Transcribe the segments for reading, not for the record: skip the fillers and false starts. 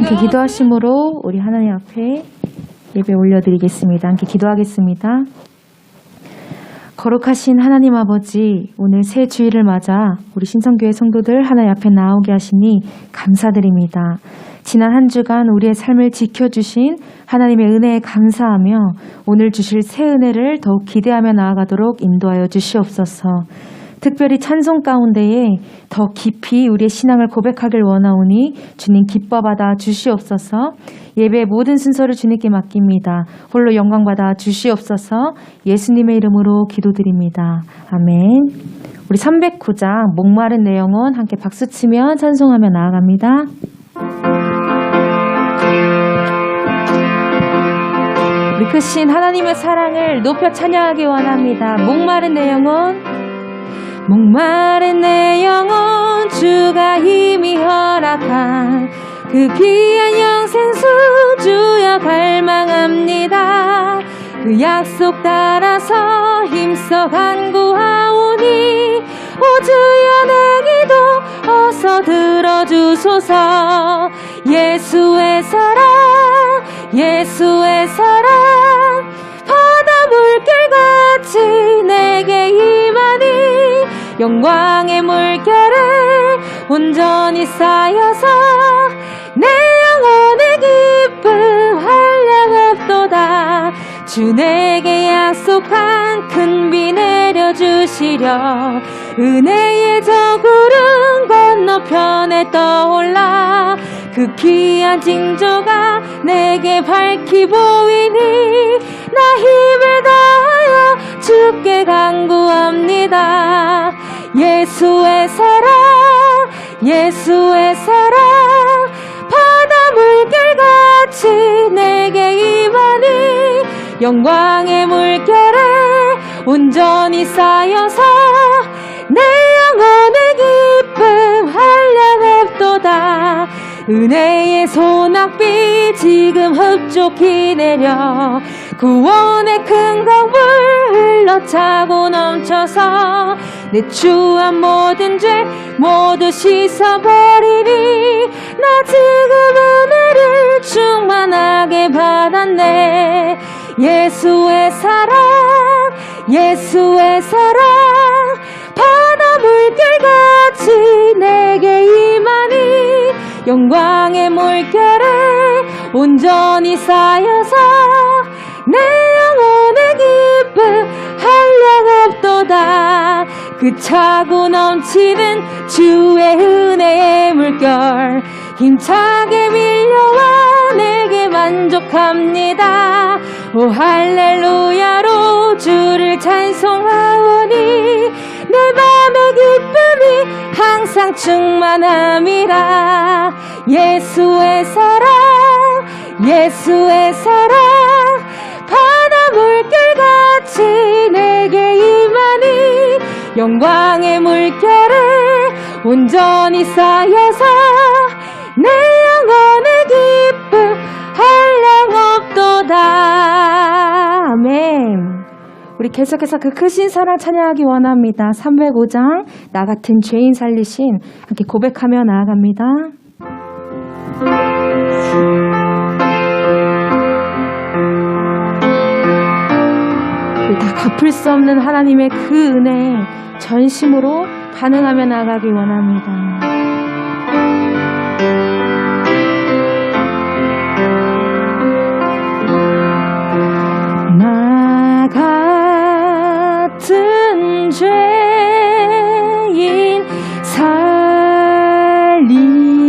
함께 기도하심으로 우리 하나님 앞에 예배 올려드리겠습니다. 함께 기도하겠습니다. 거룩하신 하나님 아버지, 오늘 새 주일을 맞아 우리 신성교회 성도들 하나님 앞에 나오게 하시니 감사드립니다. 지난 한 주간 우리의 삶을 지켜주신 하나님의 은혜에 감사하며 오늘 주실 새 은혜를 더욱 기대하며 나아가도록 인도하여 주시옵소서. 특별히 찬송 가운데에 더 깊이 우리의 신앙을 고백하길 원하오니 주님 기뻐받아 주시옵소서. 예배의 모든 순서를 주님께 맡깁니다. 홀로 영광받아 주시옵소서. 예수님의 이름으로 기도드립니다. 아멘. 우리 309장 목마른 내 영혼 함께 박수치며 찬송하며 나아갑니다. 우리 크신 하나님의 사랑을 높여 찬양하기 원합니다. 목마른 내 영혼, 목마른 내 영혼, 주가 힘이 허락한 그 귀한 영생수 주여 갈망합니다. 그 약속 따라서 힘써 간구하오니 오 주여 내 기도 어서 들어주소서. 예수의 사랑, 예수의 사랑, 바다 물결같이 내게 임하니 영광의 물결을 온전히 쌓여서 내 영혼의 기쁨 한량없도다. 주 내게 약속한 큰 비 내려주시려 은혜의 저구름 건너편에 떠올라 그 귀한 징조가 내게 밝히 보이니 나 힘을 다하여 주께 간구합니다. 예수의 사랑, 예수의 사랑, 바다 물결같이 내게 임하니 영광의 물결을 온전히 쌓여서 내 영혼의 기쁨 한량없도다. 은혜의 소낙비 지금 흡족히 내려 구원의 큰 강물 흘러차고 넘쳐서 내 추한 모든 죄 모두 씻어버리니 나 지금 은혜를 충만하게 받았네. 예수의 사랑, 예수의 사랑, 바다 물결같이 내게 임하니 영광의 물결을 온전히 쌓여서 내 영혼의 기쁨 한량없도다. 그 차고 넘치는 주의 은혜의 물결 힘차게 밀려와 내게 만족합니다. 오 할렐루야로 주를 찬송하오니 내 맘의 기쁨이 항상 충만함이라. 예수의 사랑, 예수의 사랑, 바다 물결같이 내게 임하니 영광의 물결을 온전히 쌓여서 내 영혼의 기쁨 한량없도다. 아멘. 우리 계속해서 그 크신 사랑 찬양하기 원합니다. 305장 나 같은 죄인 살리신 함께 고백하며 나아갑니다. 우리 다 갚을 수 없는 하나님의 그 은혜 전심으로 반응하며 나아가기 원합니다. 나 같은 죄인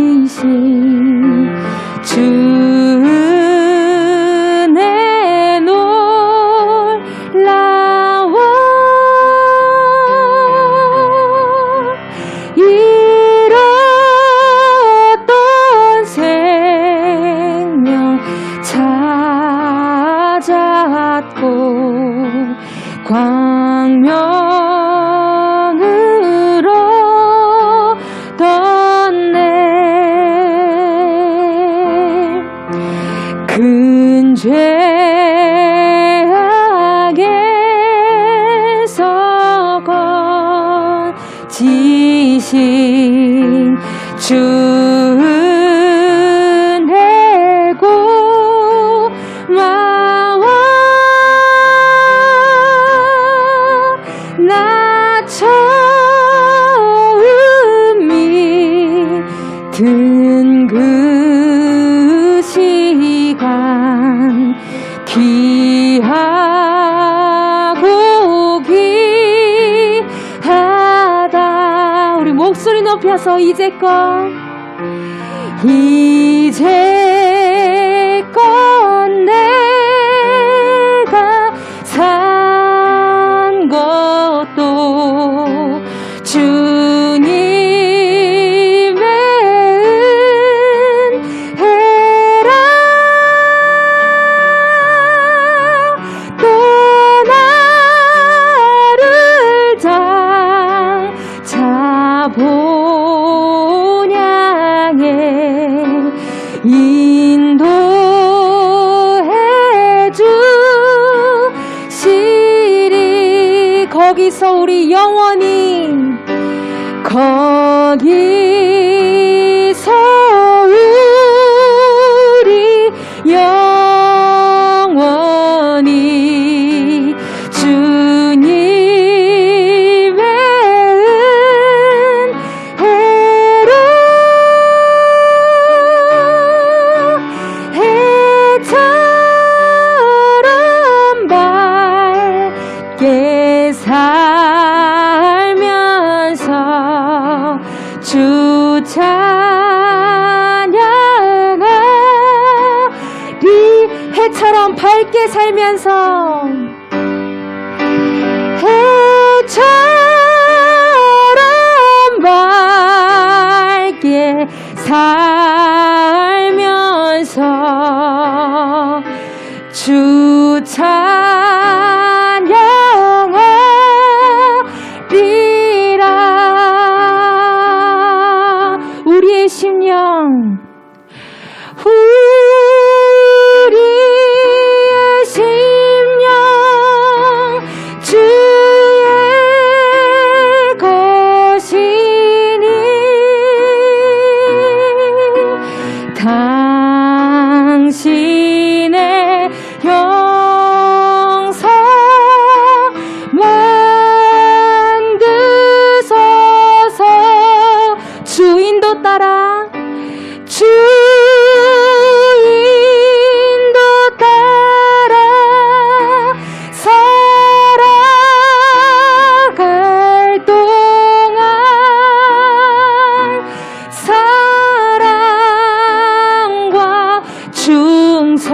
살리신 주 은혜 놀라워 잃었던 생명 찾았고 광명으로 떴네. 큰 죄악에서 건지신 주 은혜 높여서 이제껏 내가 산 것도 주님의 은혜라. 또 나를 장차 본향에 인도해 주시리. 거기서 우리 영원히, 거기서 우리 영원히 주님의 은혜로 해처럼 밝게 살면서 주 찬양하리. 해처럼 밝게 살면서, 해처럼 밝게 살면서 주 찬양하리라. 우리의 심령, 우리의 심령 주의 것이니 당신의 영성 만드소서. 주인도 따라, 주인도 따라 살아갈 동안 사랑과 충성을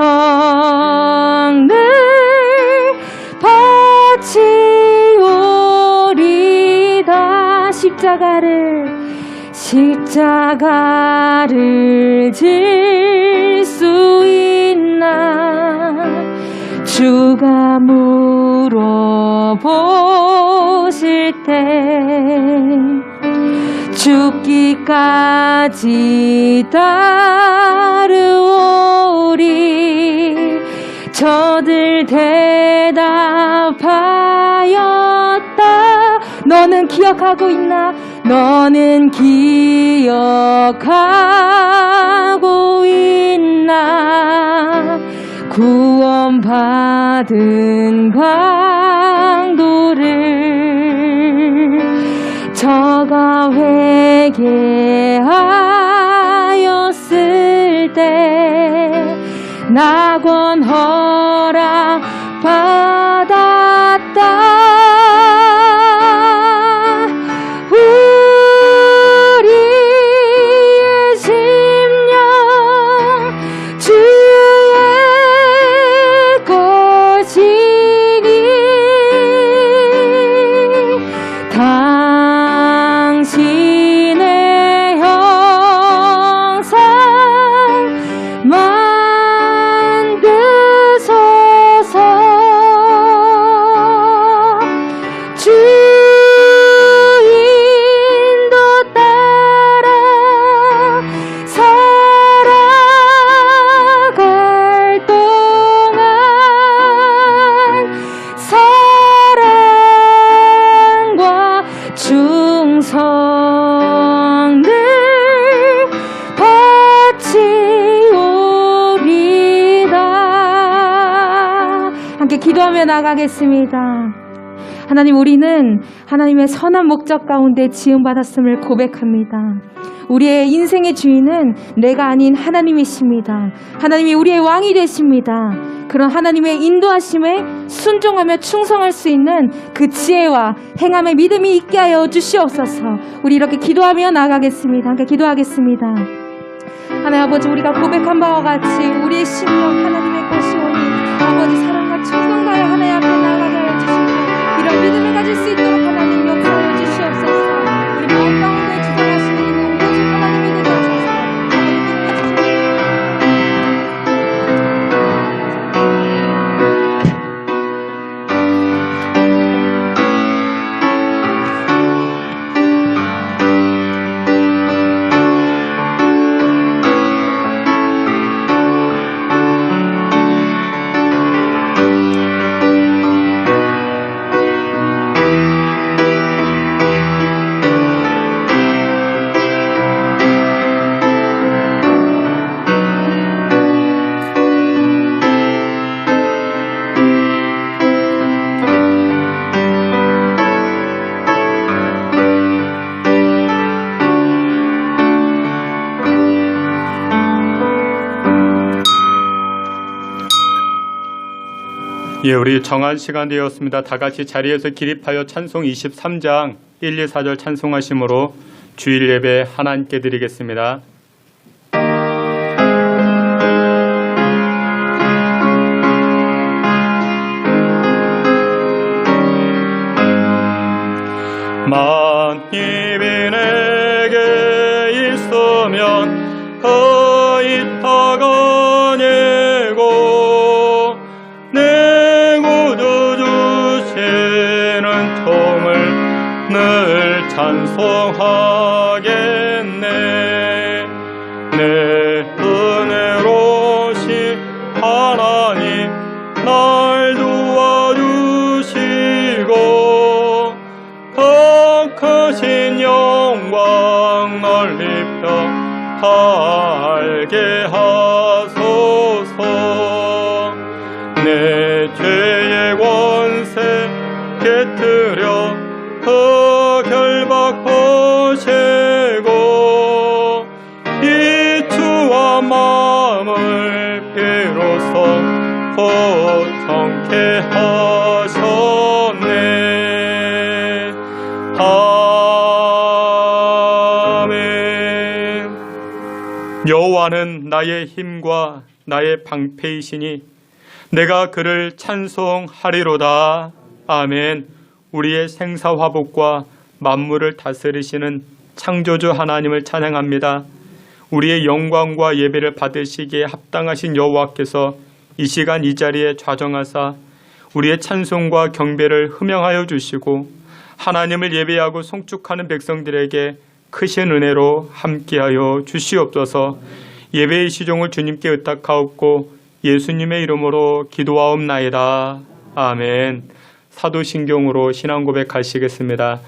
바치오리다. 십자가를 질 수 있나. 주가 물어보실 때 죽기까지 따르오리. 저들 대답하였다. 너는 기억하고 있나? 너는 기억하고 있나? 구원받은 강도를 저가 회개하였을 때 낙원 허락 받았다. 우리의 심령 주의 것이니 당신의 형상 만드소서. 주인도 따라 살아갈 동안 사랑과 충성을 바치오리다. 함께 기도하며 나가겠습니다. 하나님, 우리는 하나님의 선한 목적 가운데 지음받았음을 고백합니다. 우리의 인생의 주인은 내가 아닌 하나님이십니다. 하나님이 우리의 왕이 되십니다. 그런 하나님의 인도하심에 순종하며 충성할 수 있는 그 지혜와 행함의 믿음이 있게 하여 주시옵소서. 우리 이렇게 기도하며 나가겠습니다. 함께 기도하겠습니다. 하나님 아버지, 우리가 고백한 바와 같이 우리의 심령 하나님의 것이오니 아버지 사랑과 충성 다해 하나님 앞에 나아가게 하여 주시고 이런 믿음을 가질 수 있도록 하나님 역사하여 주시옵소서. 우리 마음 가운데 주장하시는 이는 오직 하나님이 되게 하소서. 예, 우리 정한 시간 되었습니다. 다 같이 자리에서 기립하여 찬송 23장 1, 2, 4절 찬송하심으로 주일 예배 하나님께 드리겠습니다. 만입이 내게 있으면 거있다가 내고 내 구주 주시는 종을 늘 찬송하겠네. 내 은혜로신 하나님 날 도와주시고 더 크신 영광 널리 펴 알게 하소서. 내 죄의 권세 깨뜨려 그 결박 보시고 이 주와 마음을 비로소 고통케 하셨네. 아멘. 여호와는 나의 힘과 나의 방패이시니 내가 그를 찬송하리로다. 아멘. 우리의 생사화복과 만물을 다스리시는 창조주 하나님을 찬양합니다. 우리의 영광과 예배를 받으시기에 합당하신 여호와께서 이 시간 이 자리에 좌정하사 우리의 찬송과 경배를 흠양하여 주시고 하나님을 예배하고 송축하는 백성들에게 크신 은혜로 함께하여 주시옵소서. 예배의 시종을 주님께 의탁하옵고 예수님의 이름으로 기도하옵나이다. 아멘. 사도신경으로 신앙 고백하시겠습니다.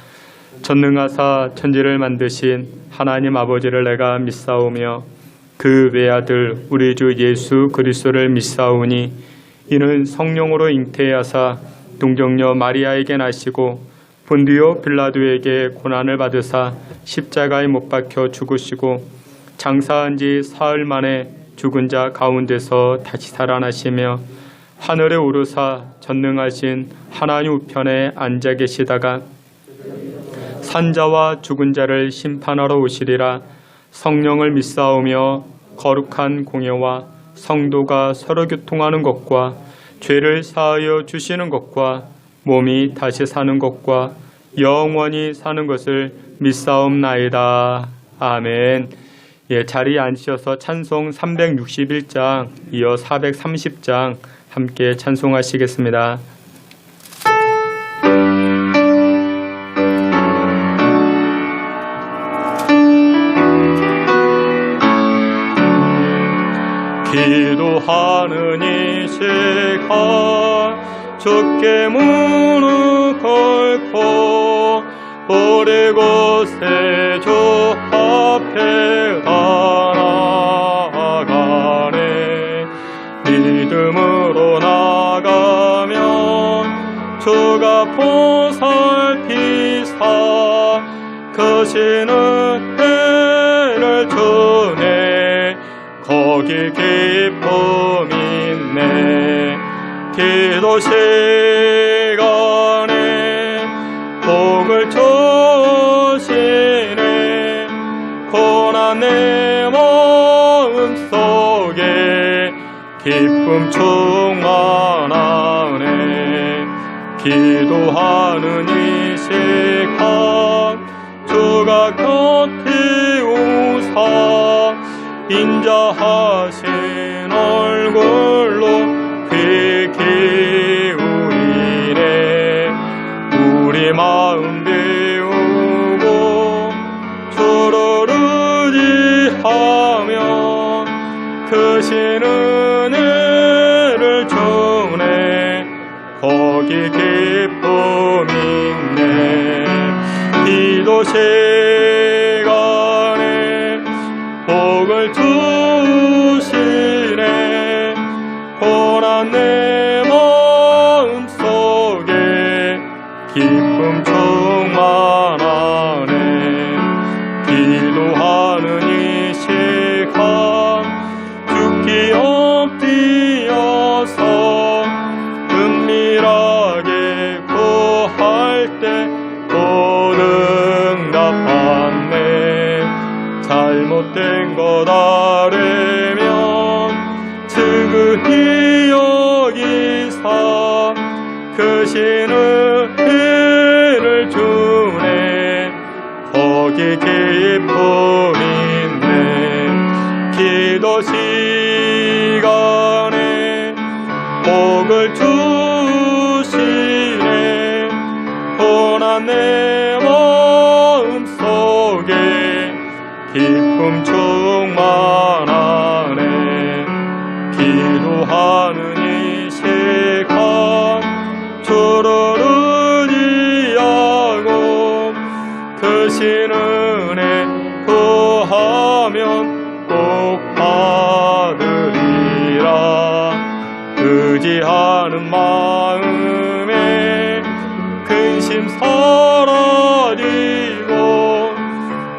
전능하사 천지를 만드신 하나님 아버지를 내가 믿사오며 그 외아들 우리 주 예수 그리스도를 믿사오니 이는 성령으로 잉태하사 동정녀 마리아에게 나시고 본디오 빌라도에게 고난을 받으사 십자가에 못 박혀 죽으시고 장사한 지 사흘 만에 죽은 자 가운데서 다시 살아나시며 하늘에 오르사 전능하신 하나님 우편에 앉아 계시다가 산자와 죽은 자를 심판하러 오시리라. 성령을 믿사오며 거룩한 공예와 성도가 서로 교통하는 것과 죄를 사하여 주시는 것과 몸이 다시 사는 것과 영원히 사는 것을 믿사옵나이다. 아멘. 예, 자리에 앉으셔서 찬송 361장 이어 430장 함께 찬송하시겠습니다. 기도하는 이 시간 주께 무릎 꿇고 우리 곳에 주 앞에 나아가네. 믿음으로 나가면 주가 보살피사 크신 은혜를 주네 거기 기쁨 있네 기도 시간에 복을 주시네 고난 내 마음 속에 기쁨 충만하네 기도하는 이 시간 주가 곁에 오사 인자하신 얼굴로 귀 기울이네 우리 마음 비우고 주를 의지하며 크신 은혜를 주네 거기 기쁨 있네 기도 시간에 복을 주시네 고난 내 마음 속에 기쁨 충만하네 기도하는 이 시간 죽기 엎드려서 은밀하게 구할 때 또 응답받네 잘못된 것 아뢰면 측은히 여기사 크신 은혜를 주네 거기 기쁨 있네 기도 시간에 복을 주시네 고난 내 마음 속에 기쁨 충만하네 기도하는 이 시간 주를 의지하고 크신 은혜 구하면 꼭 받으리라 의지하는 마음에 근심 사라지고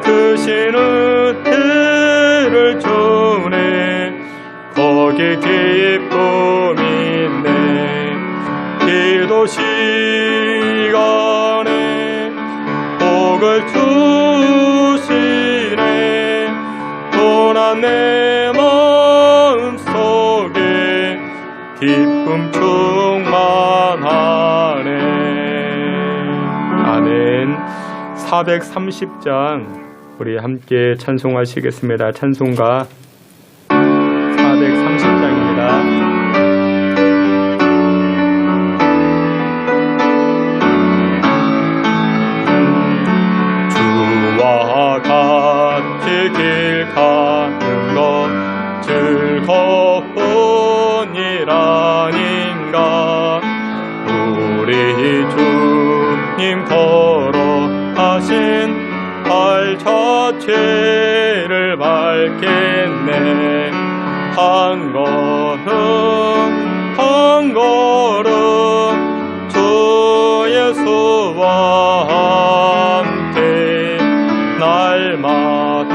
크신 은혜를 주네 거기 기쁨 있네 기도 시간에 복을 주시네 고난 내 마음 속에 기쁨 충만하네 아멘 430장 우리 함께 찬송하시겠습니다. 찬송가 430장입니다. 주와 같이 길 가는 것 즐거운 일 아닌가 우리 주님 걸어가신 발 자체를 밟겠네 한 걸음 한 걸음 주 예수와 함께 날마다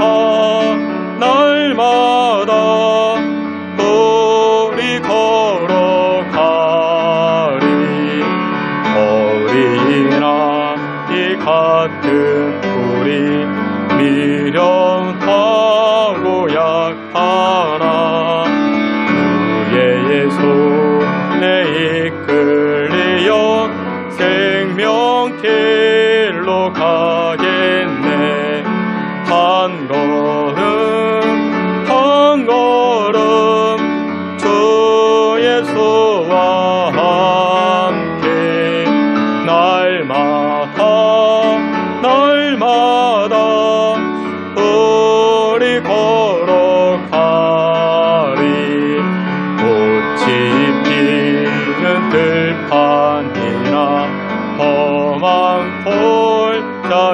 날마다 우리 걸어가리 어린아이 같은 우리 미련하고 약하나 주의 손에 이끌려 생명길로 가겠네 한 걸음 한 걸음 주 예수와 함께 날마다 날마다 우리 걸어가리 꽃이 피는 들판이나 험한 골짜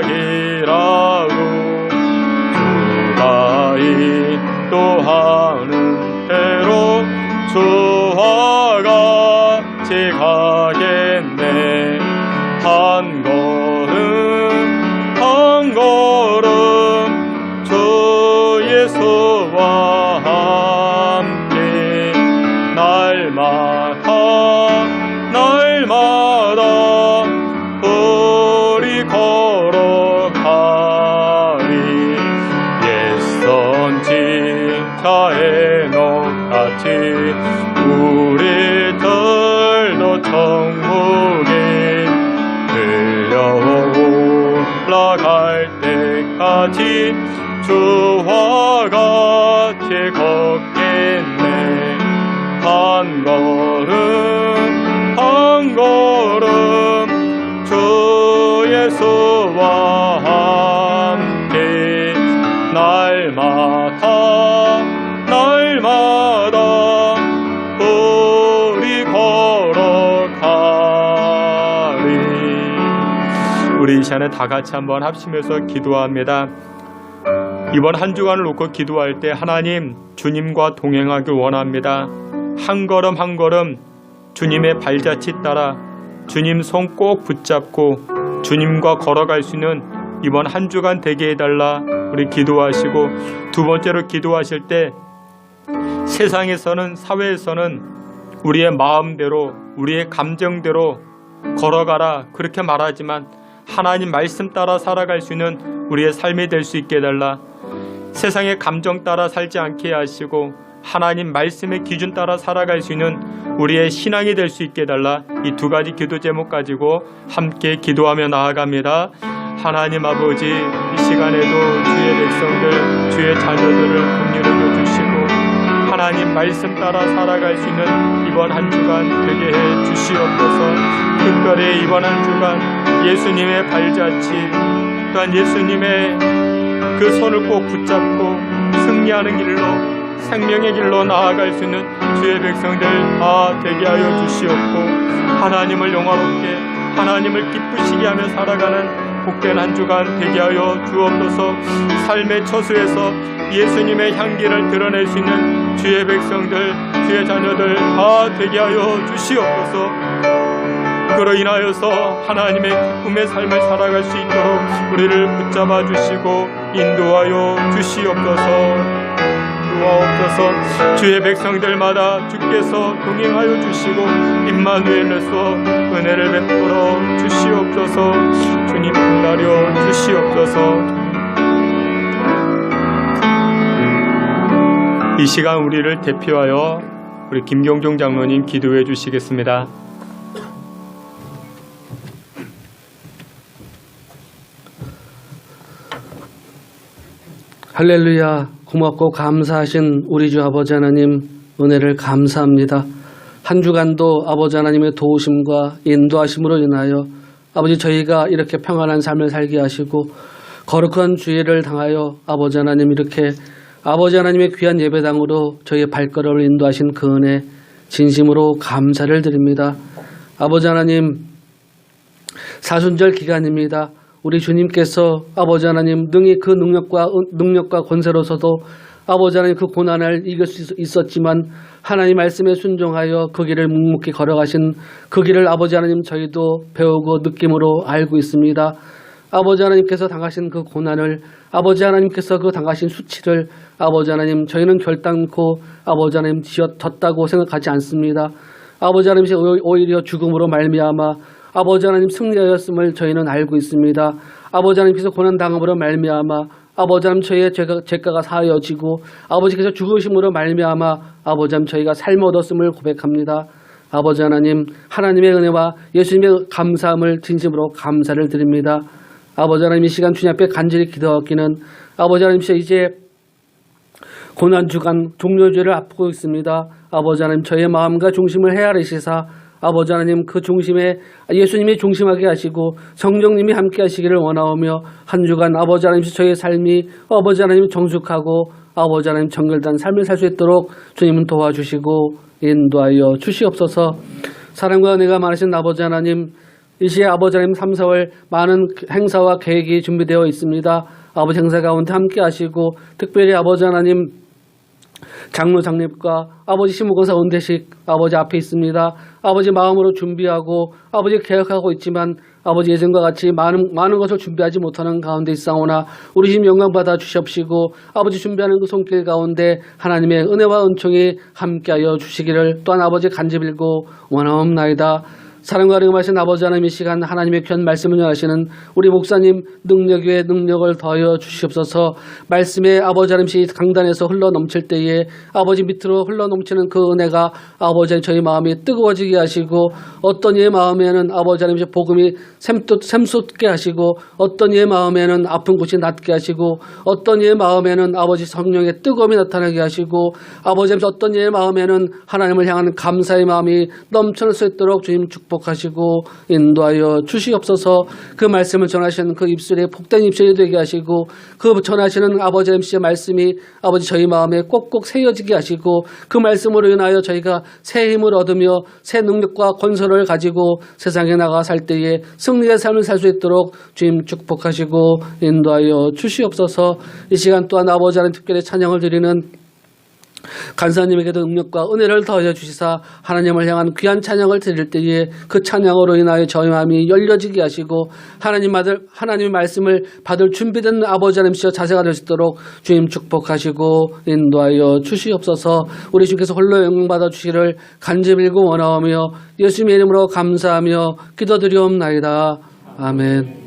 같이 우리들도 천국에 들려올라갈 때까지 주와 같이 걷겠네. 한 걸음 한 걸음 주 예수와 함께 날마다 날마다 우리 걸어가리. 우리 이 시간에 다 같이 한번 합심해서 기도합니다. 이번 한 주간을 놓고 기도할 때 하나님 주님과 동행하길 원합니다. 한 걸음 한 걸음 주님의 발자취 따라 주님 손 꼭 붙잡고 주님과 걸어갈 수 있는 이번 한 주간 되게 해달라 우리 기도하시고, 두 번째로 기도하실 때 세상에서는 사회에서는 우리의 마음대로 우리의 감정대로 걸어가라 그렇게 말하지만 하나님 말씀 따라 살아갈 수 있는 우리의 삶이 될 수 있게 해달라. 세상의 감정 따라 살지 않게 하시고 하나님 말씀의 기준 따라 살아갈 수 있는 우리의 신앙이 될 수 있게 해달라. 이 두 가지 기도 제목 가지고 함께 기도하며 나아갑니다. 하나님 아버지, 이 시간에도 주의 백성들, 주의 자녀들을 긍휼히 여겨주시고 하나님 말씀 따라 살아갈 수 있는 이번 한 주간 되게 해 주시옵소서. 특별히 이번 한 주간 예수님의 발자취 또한 예수님의 그 손을 꼭 붙잡고 승리하는 길로 생명의 길로 나아갈 수 있는 주의 백성들 다 되게 하여 주시옵고, 하나님을 영화롭게 하나님을 기쁘시게 하며 살아가는 복된 한 주간 되게 하여 주옵소서. 삶의 처소에서 예수님의 향기를 드러낼 수 있는 주의 백성들, 주의 자녀들 다 되게 하여 주시옵소서. 그로 인하여서 하나님의 기쁨의 삶을 살아갈 수 있도록 우리를 붙잡아 주시고 인도하여 주시옵소서. 주옵소서. 주의 백성들마다 주께서 동행하여 주시고 임마누엘로서 은혜를 베풀어 주시옵소서. 주님 기다려 주시옵소서. 이 시간 우리를 대표하여 우리 김경종 장로님 기도해 주시겠습니다. 할렐루야. 고맙고 감사하신 우리 주 아버지 하나님 은혜를 감사합니다. 한 주간도 아버지 하나님의 도우심과 인도하심으로 인하여 아버지 저희가 이렇게 평안한 삶을 살게 하시고 거룩한 주일을 당하여 아버지 하나님 이렇게 아버지 하나님의 귀한 예배당으로 저희의 발걸음을 인도하신 그 은혜 진심으로 감사를 드립니다. 아버지 하나님, 사순절 기간입니다. 우리 주님께서 아버지 하나님 능히 그 능력과 권세로서도 아버지 하나님 그 고난을 이길 수 있었지만 하나님 말씀에 순종하여 그 길을 묵묵히 걸어가신 그 길을 아버지 하나님 저희도 배우고 느낌으로 알고 있습니다. 아버지 하나님께서 당하신 그 고난을, 아버지 하나님께서 그 당하신 수치를 아버지 하나님 저희는 결단코 아버지 하나님 지었다고 생각하지 않습니다. 아버지 하나님 오히려 죽음으로 말미암아 아버지 하나님 승리하였음을 저희는 알고 있습니다. 아버지 하나님께서 고난당함으로 말미암아 아버지 하나님 저희의 죄가가 사하여지고 아버지께서 죽으심으로 말미암아 아버지 하나님 저희가 삶 얻었음을 고백합니다. 아버지 하나님, 하나님의 은혜와 예수님의 감사함을 진심으로 감사를 드립니다. 아버지 하나님 이 시간 주님 앞에 간절히 기도하기는 아버지 하나님 이제 고난주간 종료주를 앞두고 있습니다. 아버지 하나님 저희의 마음과 중심을 헤아리시사 아버지 하나님 그 중심에 예수님이 중심하게 하시고 성령님이 함께 하시기를 원하오며 한 주간 아버지 하나님 저희의 삶이 아버지 하나님 정숙하고 아버지 하나님 정결된 삶을 살 수 있도록 주님은 도와주시고 인도하여 주시옵소서. 사랑과 은혜가 많으신 아버지 하나님, 이 시에 아버지 하나님 3, 4월 많은 행사와 계획이 준비되어 있습니다. 아버지 행사 가운데 함께 하시고 특별히 아버지 하나님 장로 장립과 아버지 시무권사 은퇴식 아버지 앞에 있습니다. 아버지 마음으로 준비하고 아버지 계획하고 있지만 아버지 예전과 같이 많은 것을 준비하지 못하는 가운데 있사오나 우리 주님 영광 받아 주시옵시고 아버지 준비하는 그 손길 가운데 하나님의 은혜와 은총이 함께하여 주시기를 또한 아버지 간절히 빌고 원하옵나이다. 사랑과 능하신 아버지 하나님, 이 시간 하나님의 귀한 말씀을 전하시는 우리 목사님 능력 위에 능력을 더하여 주시옵소서. 말씀에 아버지 하나님 강단에서 흘러넘칠 때에 아버지 밑으로 흘러넘치는 그 은혜가 아버지 하나님 저희 마음이 뜨거워지게 하시고, 어떤 이의 마음에는 아버지 하나님 복음이 샘솟게 하시고, 어떤 이의 마음에는 아픈 곳이 낫게 하시고, 어떤 이의 마음에는 아버지 성령의 뜨거움이 나타나게 하시고, 아버지 하나님 어떤 이의 마음에는 하나님을 향한 감사의 마음이 넘쳐날 수 있도록 주님 축복하시고 인도하여 주시옵소서. 그 말씀을 전하시는 그 입술에 복된 입술이 되게 하시고, 그 전하시는 아버지 하나님의 말씀이 아버지 저희 마음에 꼭꼭 새겨지게 하시고, 그 말씀으로 인하여 저희가 새 힘을 얻으며 새 능력과 권세를 가지고 세상에 나가 살 때에 승리의 삶을 살 수 있도록 주님 축복하시고 인도하여 주시옵소서. 이 시간 또한 아버지 하나님 특별히 찬양을 드리는 간사님에게도 능력과 은혜를 더하여 주시사 하나님을 향한 귀한 찬양을 드릴 때에 그 찬양으로 인하여 저희 마음이 열려지게 하시고, 하나님의 말씀을 받을 준비된 아버지 하나님이시여 자세가 될 수 있도록 주님 축복하시고 인도하여 주시옵소서. 우리 주께서 홀로 영광받아 주시기를 간절히 빌고 원하오며 예수님의 이름으로 감사하며 기도드리옵나이다. 아멘.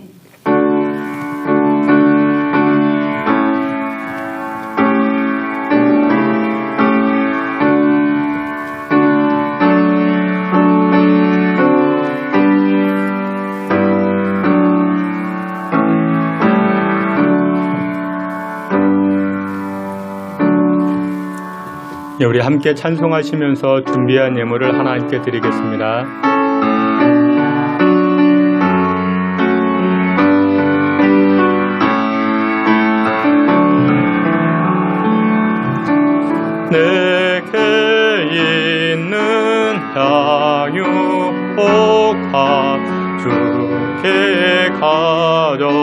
우리 함께 찬송하시면서 준비한 예물을 하나님께 드리겠습니다. 내게 있는 향유 옥합 주께 가져와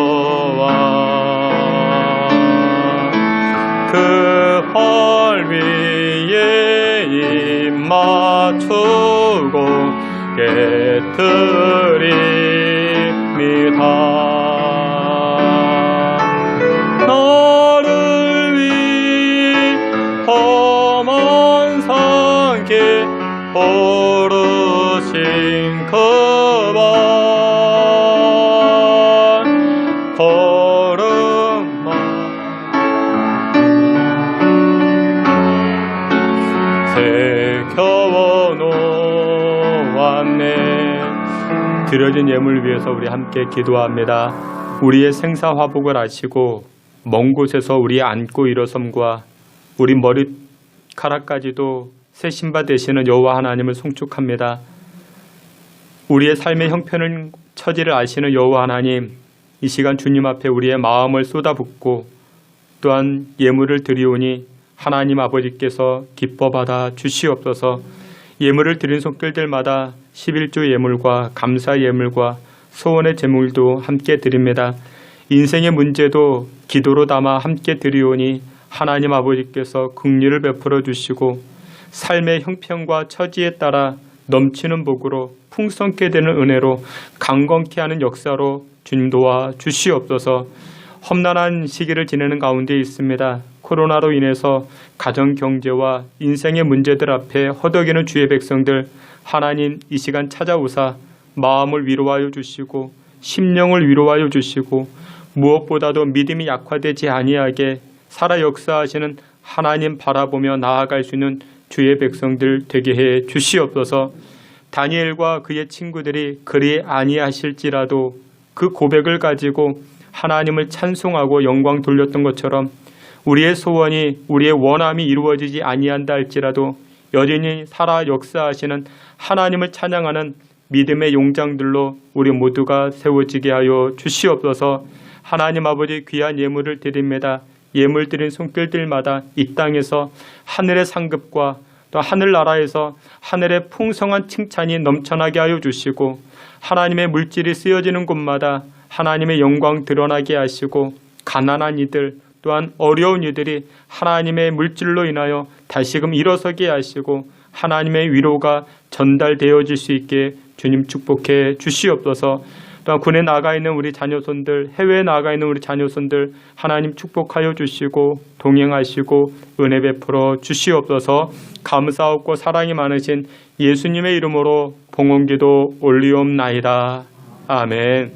그 활 위에 입 맞추고 깨뜨립니다. 나를 위해 험한 산길 오르신 그 발 걸음마 새겨워 놓았네. 드려진 예물 위해서 우리 함께 기도합니다. 우리의 생사화복을 아시고 먼 곳에서 우리 안고 일어섬과 우리 머리카락까지도 새 신바 되시는 여호와 하나님을 송축합니다. 우리의 삶의 형편을 처지를 아시는 여호와 하나님, 이 시간 주님 앞에 우리의 마음을 쏟아붓고 또한 예물을 드리오니 하나님 아버지께서 기뻐 받아 주시옵소서. 예물을 드린 손길들마다 11조 예물과 감사 예물과 소원의 제물도 함께 드립니다. 인생의 문제도 기도로 담아 함께 드리오니 하나님 아버지께서 긍휼을 베풀어 주시고 삶의 형편과 처지에 따라 넘치는 복으로 풍성케 되는 은혜로 강건케 하는 역사로 주님 도와 주시옵소서. 험난한 시기를 지내는 가운데 있습니다. 코로나로 인해서 가정 경제와 인생의 문제들 앞에 허덕이는 주의 백성들, 하나님 이 시간 찾아오사 마음을 위로하여 주시고 심령을 위로하여 주시고 무엇보다도 믿음이 약화되지 아니하게 살아 역사하시는 하나님 바라보며 나아갈 수 있는 주의 백성들 되게 해 주시옵소서. 다니엘과 그의 친구들이 그리 아니하실지라도 그 고백을 가지고 하나님을 찬송하고 영광 돌렸던 것처럼 우리의 소원이 우리의 원함이 이루어지지 아니한다 할지라도 여전히 살아 역사하시는 하나님을 찬양하는 믿음의 용장들로 우리 모두가 세워지게 하여 주시옵소서. 하나님 아버지 귀한 예물을 드립니다. 예물 드린 손길들마다 이 땅에서 하늘의 상급과 또 하늘나라에서 하늘의 풍성한 칭찬이 넘쳐나게 하여 주시고 하나님의 물질이 쓰여지는 곳마다 하나님의 영광 드러나게 하시고 가난한 이들 또한 어려운 이들이 하나님의 물질로 인하여 다시금 일어서게 하시고 하나님의 위로가 전달되어질 수 있게 주님 축복해 주시옵소서. 또한 군에 나가 있는 우리 자녀손들, 해외에 나가 있는 우리 자녀손들 하나님 축복하여 주시고 동행하시고 은혜 베풀어 주시옵소서. 감사하고 사랑이 많으신 예수님의 이름으로 봉헌기도 올리옵나이다. 아멘.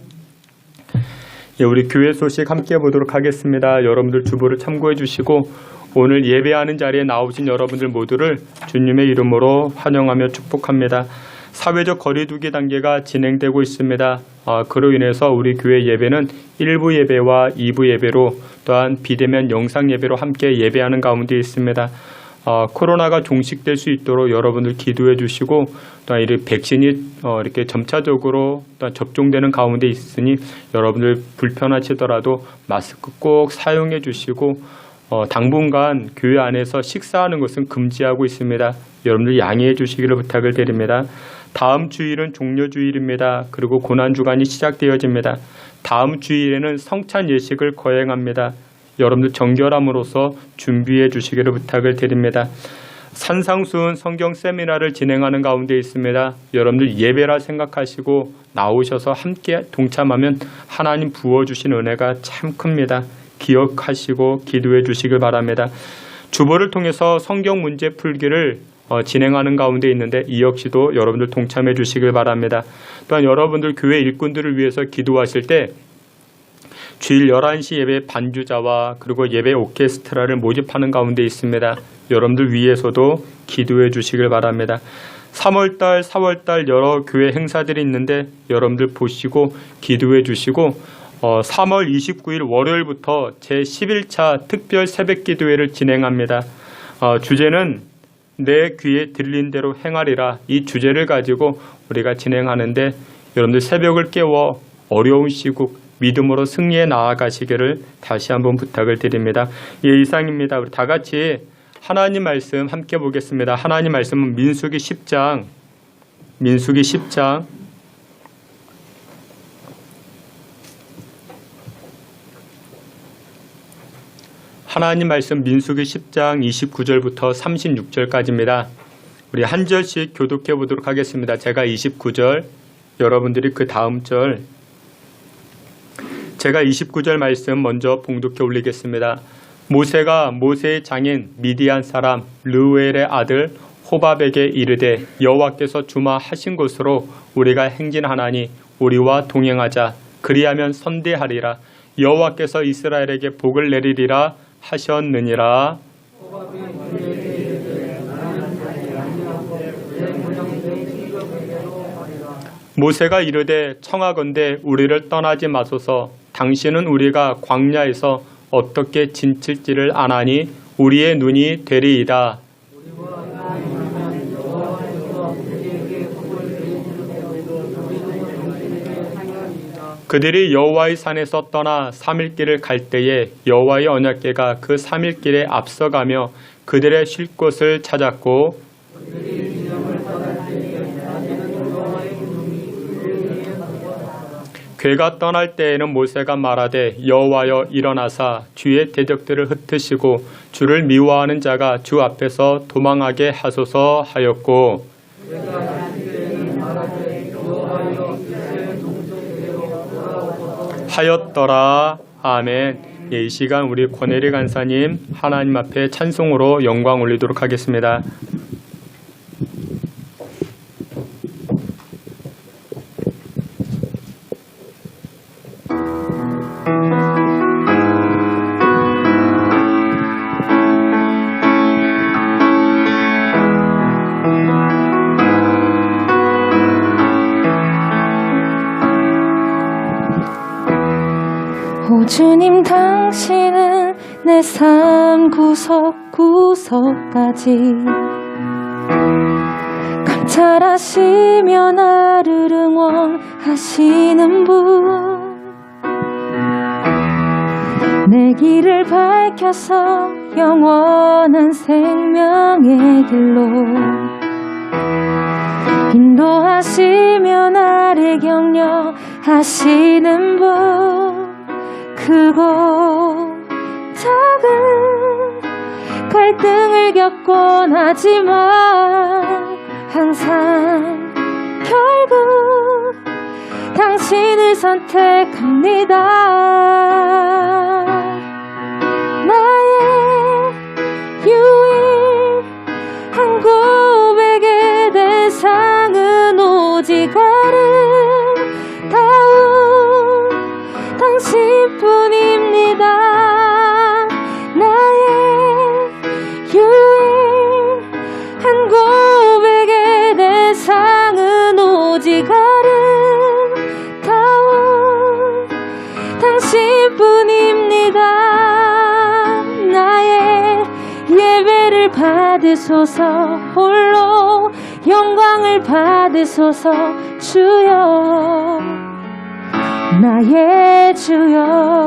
예, 우리 교회 소식 함께 보도록 하겠습니다. 여러분들 주보를 참고해 주시고 오늘 예배하는 자리에 나오신 여러분들 모두를 주님의 이름으로 환영하며 축복합니다. 사회적 거리두기 단계가 진행되고 있습니다. 그로 인해서 우리 교회 예배는 1부 예배와 2부 예배로 또한 비대면 영상 예배로 함께 예배하는 가운데 있습니다. 코로나가 종식될 수 있도록 여러분들 기도해 주시고 또한 이 백신이 이렇게 점차적으로 또한 접종되는 가운데 있으니 여러분들 불편하시더라도 마스크 꼭 사용해 주시고 당분간 교회 안에서 식사하는 것은 금지하고 있습니다. 여러분들 양해해 주시기를 부탁을 드립니다. 다음 주일은 종료주일입니다. 그리고 고난주간이 시작되어집니다. 다음 주일에는 성찬 예식을 거행합니다. 여러분들 정결함으로써 준비해 주시기를 부탁을 드립니다. 산상수훈 성경 세미나를 진행하는 가운데 있습니다. 여러분들 예배라 생각하시고 나오셔서 함께 동참하면 하나님 부어주신 은혜가 참 큽니다. 기억하시고 기도해 주시길 바랍니다. 주보를 통해서 성경 문제 풀기를 진행하는 가운데 있는데 이 역시도 여러분들 동참해 주시길 바랍니다. 또한 여러분들 교회 일꾼들을 위해서 기도하실 때 주일 11시 예배 반주자와 그리고 예배 오케스트라를 모집하는 가운데 있습니다. 여러분들 위해서도 기도해 주시길 바랍니다. 3월달, 4월달 여러 교회 행사들이 있는데 여러분들 보시고 기도해 주시고 3월 29일 월요일부터 제11차 특별 새벽기도회를 진행합니다. 주제는 내 귀에 들린 대로 행하리라. 이 주제를 가지고 우리가 진행하는데 여러분들 새벽을 깨워 어려운 시국 믿음으로 승리해 나아가시기를 다시 한번 부탁을 드립니다. 예, 이상입니다. 우리 다 같이 하나님 말씀 함께 보겠습니다. 하나님 말씀은 민수기 10장 하나님 말씀 민수기 10장 29절부터 36절까지입니다. 우리 한 절씩 교독해 보도록 하겠습니다. 제가 29절, 여러분들이 그 다음 절, 제가 29절 말씀 먼저 봉독해 올리겠습니다. 모세가 모세의 장인 미디안 사람 르우엘의 아들 호밥에게 이르되 여호와께서 주마하신 곳으로 우리가 행진하나니 우리와 동행하자. 그리하면 선대하리라. 여호와께서 이스라엘에게 복을 내리리라 하셨느니라. 모세가 이르되 청하건대 우리를 떠나지 마소서. 당신은 우리가 광야에서 어떻게 진칠지를 아나니 우리의 눈이 되리이다. 그들이 여호와의 산에서 떠나 3일 길을 갈 때에 여호와의 언약궤가 그 3일 길에 앞서가며 그들의 쉴 곳을 찾았고 궤가 떠날 때에는 모세가 말하되 여호와여 일어나사 주의 대적들을 흩으시고 주를 미워하는 자가 주 앞에서 도망하게 하소서 하였고 하였더라. 아멘. 예, 이 시간 우리 권혜리 간사님 하나님 앞에 찬송으로 영광 올리도록 하겠습니다. 오 주님 당신은 내 삶 구석구석까지 감찰하시며 나를 응원하시는 분 내 길을 밝혀서 영원한 생명의 길로 인도하시며 나를 격려하시는 분 크고 작은 갈등을 겪곤 하지만 항상 결국 당신을 선택합니다. 나의 유일한 고백의 대상은 예배를 받으소서 홀로 영광을 받으소서 주여 나의 주여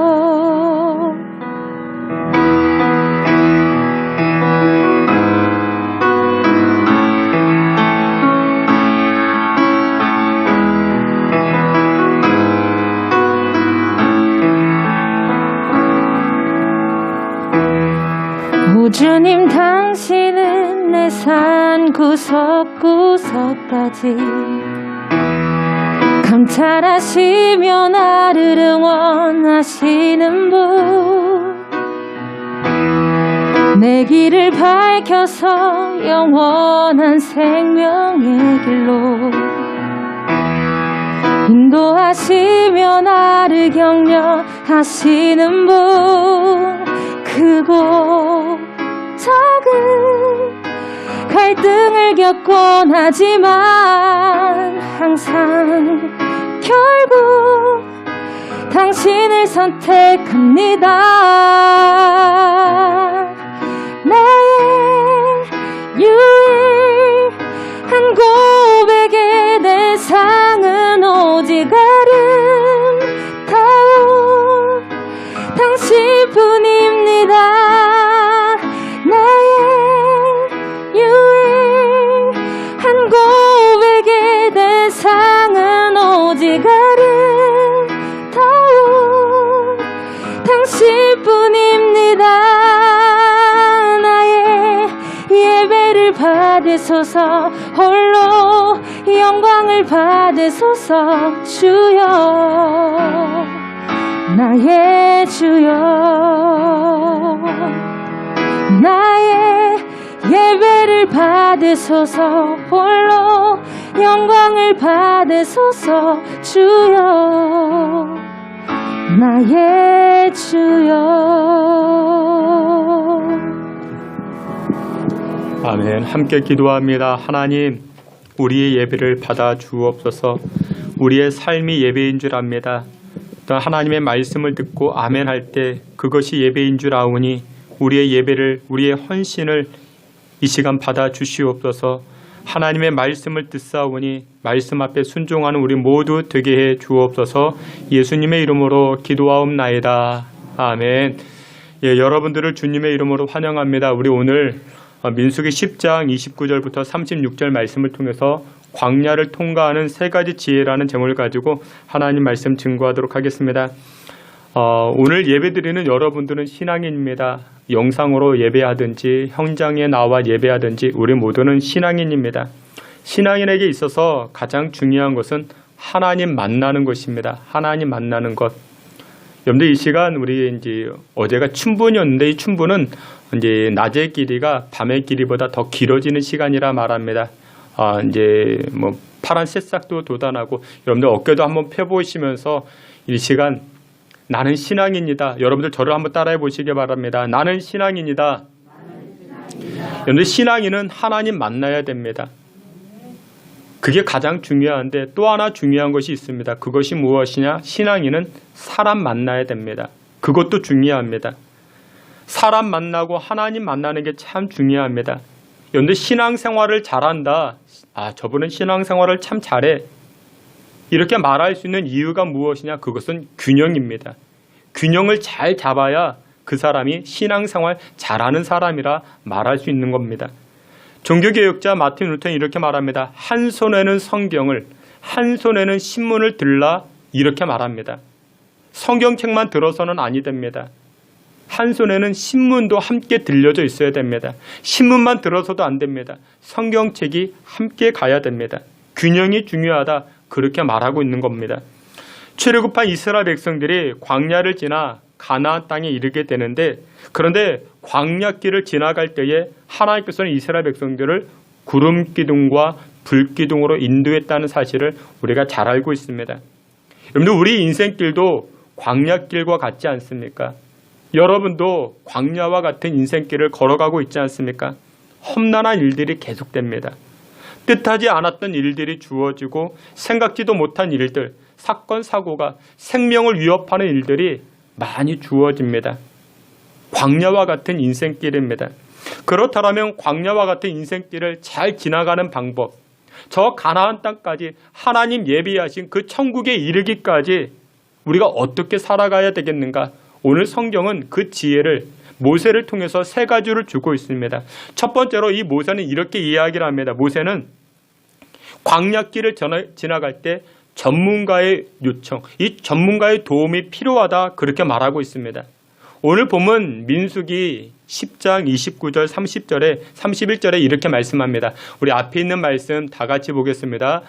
오 주님 당신은 내 산 구석구석까지 감찰하시며 나를 응원하시는 분 내 길을 밝혀서 영원한 생명의 길로 인도하시며 나를 격려하시는 분 크고 작은 갈등을 겪곤 하지만 항상 결국 당신을 선택합니다. 나의 유일한 고백의 대상은 오직 아름다운 당신뿐입니다. 나의 유일한 고백의 대상은 오직 아름다운 당신뿐입니다. 나의 예배를 받으소서 홀로 영광을 받으소서 주여 나의 주여 나의 예배를 받으소서 홀로 영광을 받으소서 주여 나의 주여 아멘. 함께 기도합니다. 하나님, 우리의 예배를 받아 주옵소서. 우리의 삶이 예배인 줄 압니다. 또 하나님의 말씀을 듣고 아멘 할 때 그것이 예배인 줄 아오니 우리의 예배를, 우리의 헌신을 이 시간 받아 주시옵소서. 하나님의 말씀을 듣사오니 말씀 앞에 순종하는 우리 모두 되게 해 주옵소서. 예수님의 이름으로 기도하옵나이다. 아멘. 예, 여러분들을 주님의 이름으로 환영합니다. 우리 오늘 민수기 10장 29절부터 36절 말씀을 통해서 광야를 통과하는 세 가지 지혜라는 제목을 가지고 하나님 말씀 증거하도록 하겠습니다. 오늘 예배드리는 여러분들은 신앙인입니다. 영상으로 예배하든지 현장에 나와 예배하든지 우리 모두는 신앙인입니다. 신앙인에게 있어서 가장 중요한 것은 하나님 만나는 것입니다. 하나님 만나는 것. 여러분들 이 시간 우리 이제 어제가 춘분이었는데 이 춘분은 이제 낮의 길이가 밤의 길이보다 더 길어지는 시간이라 말합니다. 이제 뭐 파란 새싹도 돋아나고 여러분들 어깨도 한번 펴보시면서 이 시간 나는 신앙인이다. 여러분들 저를 한번 따라해 보시기 바랍니다. 나는 신앙인이다. 여러분들 신앙인은 하나님 만나야 됩니다. 그게 가장 중요한데 또 하나 중요한 것이 있습니다. 그것이 무엇이냐? 신앙인은 사람 만나야 됩니다. 그것도 중요합니다. 사람 만나고 하나님 만나는 게 참 중요합니다. 그런데 신앙생활을 잘한다. 저분은 신앙생활을 참 잘해. 이렇게 말할 수 있는 이유가 무엇이냐? 그것은 균형입니다. 균형을 잘 잡아야 그 사람이 신앙생활 잘하는 사람이라 말할 수 있는 겁니다. 종교개혁자 마틴 루터는 이렇게 말합니다. 한 손에는 성경을, 한 손에는 신문을 들라 이렇게 말합니다. 성경책만 들어서는 아니 됩니다. 한 손에는 신문도 함께 들려져 있어야 됩니다. 신문만 들어서도 안 됩니다. 성경책이 함께 가야 됩니다. 균형이 중요하다. 그렇게 말하고 있는 겁니다. 출애굽한 이스라엘 백성들이 광야를 지나 가나안 땅에 이르게 되는데 그런데 광야길을 지나갈 때에 하나님께서는 이스라엘 백성들을 구름 기둥과 불 기둥으로 인도했다는 사실을 우리가 잘 알고 있습니다. 여러분들 우리 인생길도 광야길과 같지 않습니까? 여러분도 광야와 같은 인생길을 걸어가고 있지 않습니까? 험난한 일들이 계속됩니다. 뜻하지 않았던 일들이 주어지고 생각지도 못한 일들, 사건, 사고가 생명을 위협하는 일들이 많이 주어집니다. 광야와 같은 인생길입니다. 그렇다면 광야와 같은 인생길을 잘 지나가는 방법, 저 가나안 땅까지 하나님 예비하신 그 천국에 이르기까지 우리가 어떻게 살아가야 되겠는가? 오늘 성경은 그 지혜를 모세를 통해서 세 가지를 주고 있습니다. 첫 번째로 이 모세는 이렇게 이야기를 합니다. 모세는 광야길을 지나갈 때 전문가의 요청, 이 전문가의 도움이 필요하다 그렇게 말하고 있습니다. 오늘 본문 민수기 10장 29절 30절에 31절에 이렇게 말씀합니다. 우리 앞에 있는 말씀 다 같이 보겠습니다.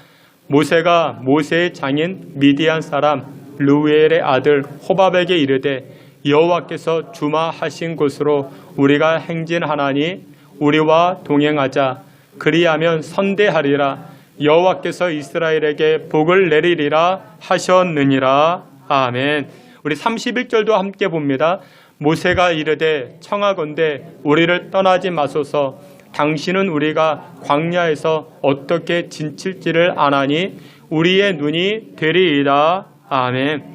모세가 모세의 장인 미디안 사람 르우엘의 아들 호밥에게 이르되 여호와께서 주마하신 곳으로 우리가 행진하나니 우리와 동행하자. 그리하면 선대하리라. 여호와께서 이스라엘에게 복을 내리리라 하셨느니라. 아멘. 우리 31절도 함께 봅니다. 모세가 이르되 청하건대 우리를 떠나지 마소서. 당신은 우리가 광야에서 어떻게 지칠지를 아나니 우리의 눈이 되리이다. 아멘.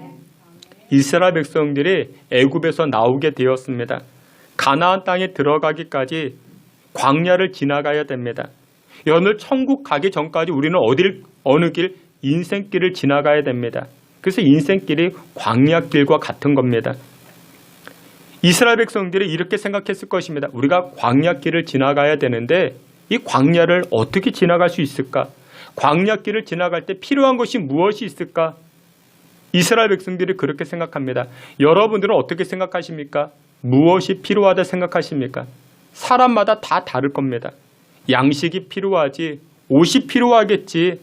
이스라엘 백성들이 애굽에서 나오게 되었습니다. 가나안 땅에 들어가기까지 광야를 지나가야 됩니다. 여러분들 천국 가기 전까지 우리는 어느 길? 인생길을 지나가야 됩니다. 그래서 인생길이 광야길과 같은 겁니다. 이스라엘 백성들이 이렇게 생각했을 것입니다. 우리가 광야길을 지나가야 되는데 이 광야를 어떻게 지나갈 수 있을까? 광야길을 지나갈 때 필요한 것이 무엇이 있을까? 이스라엘 백성들이 그렇게 생각합니다. 여러분들은 어떻게 생각하십니까? 무엇이 필요하다 생각하십니까? 사람마다 다 다를 겁니다. 양식이 필요하지, 옷이 필요하겠지,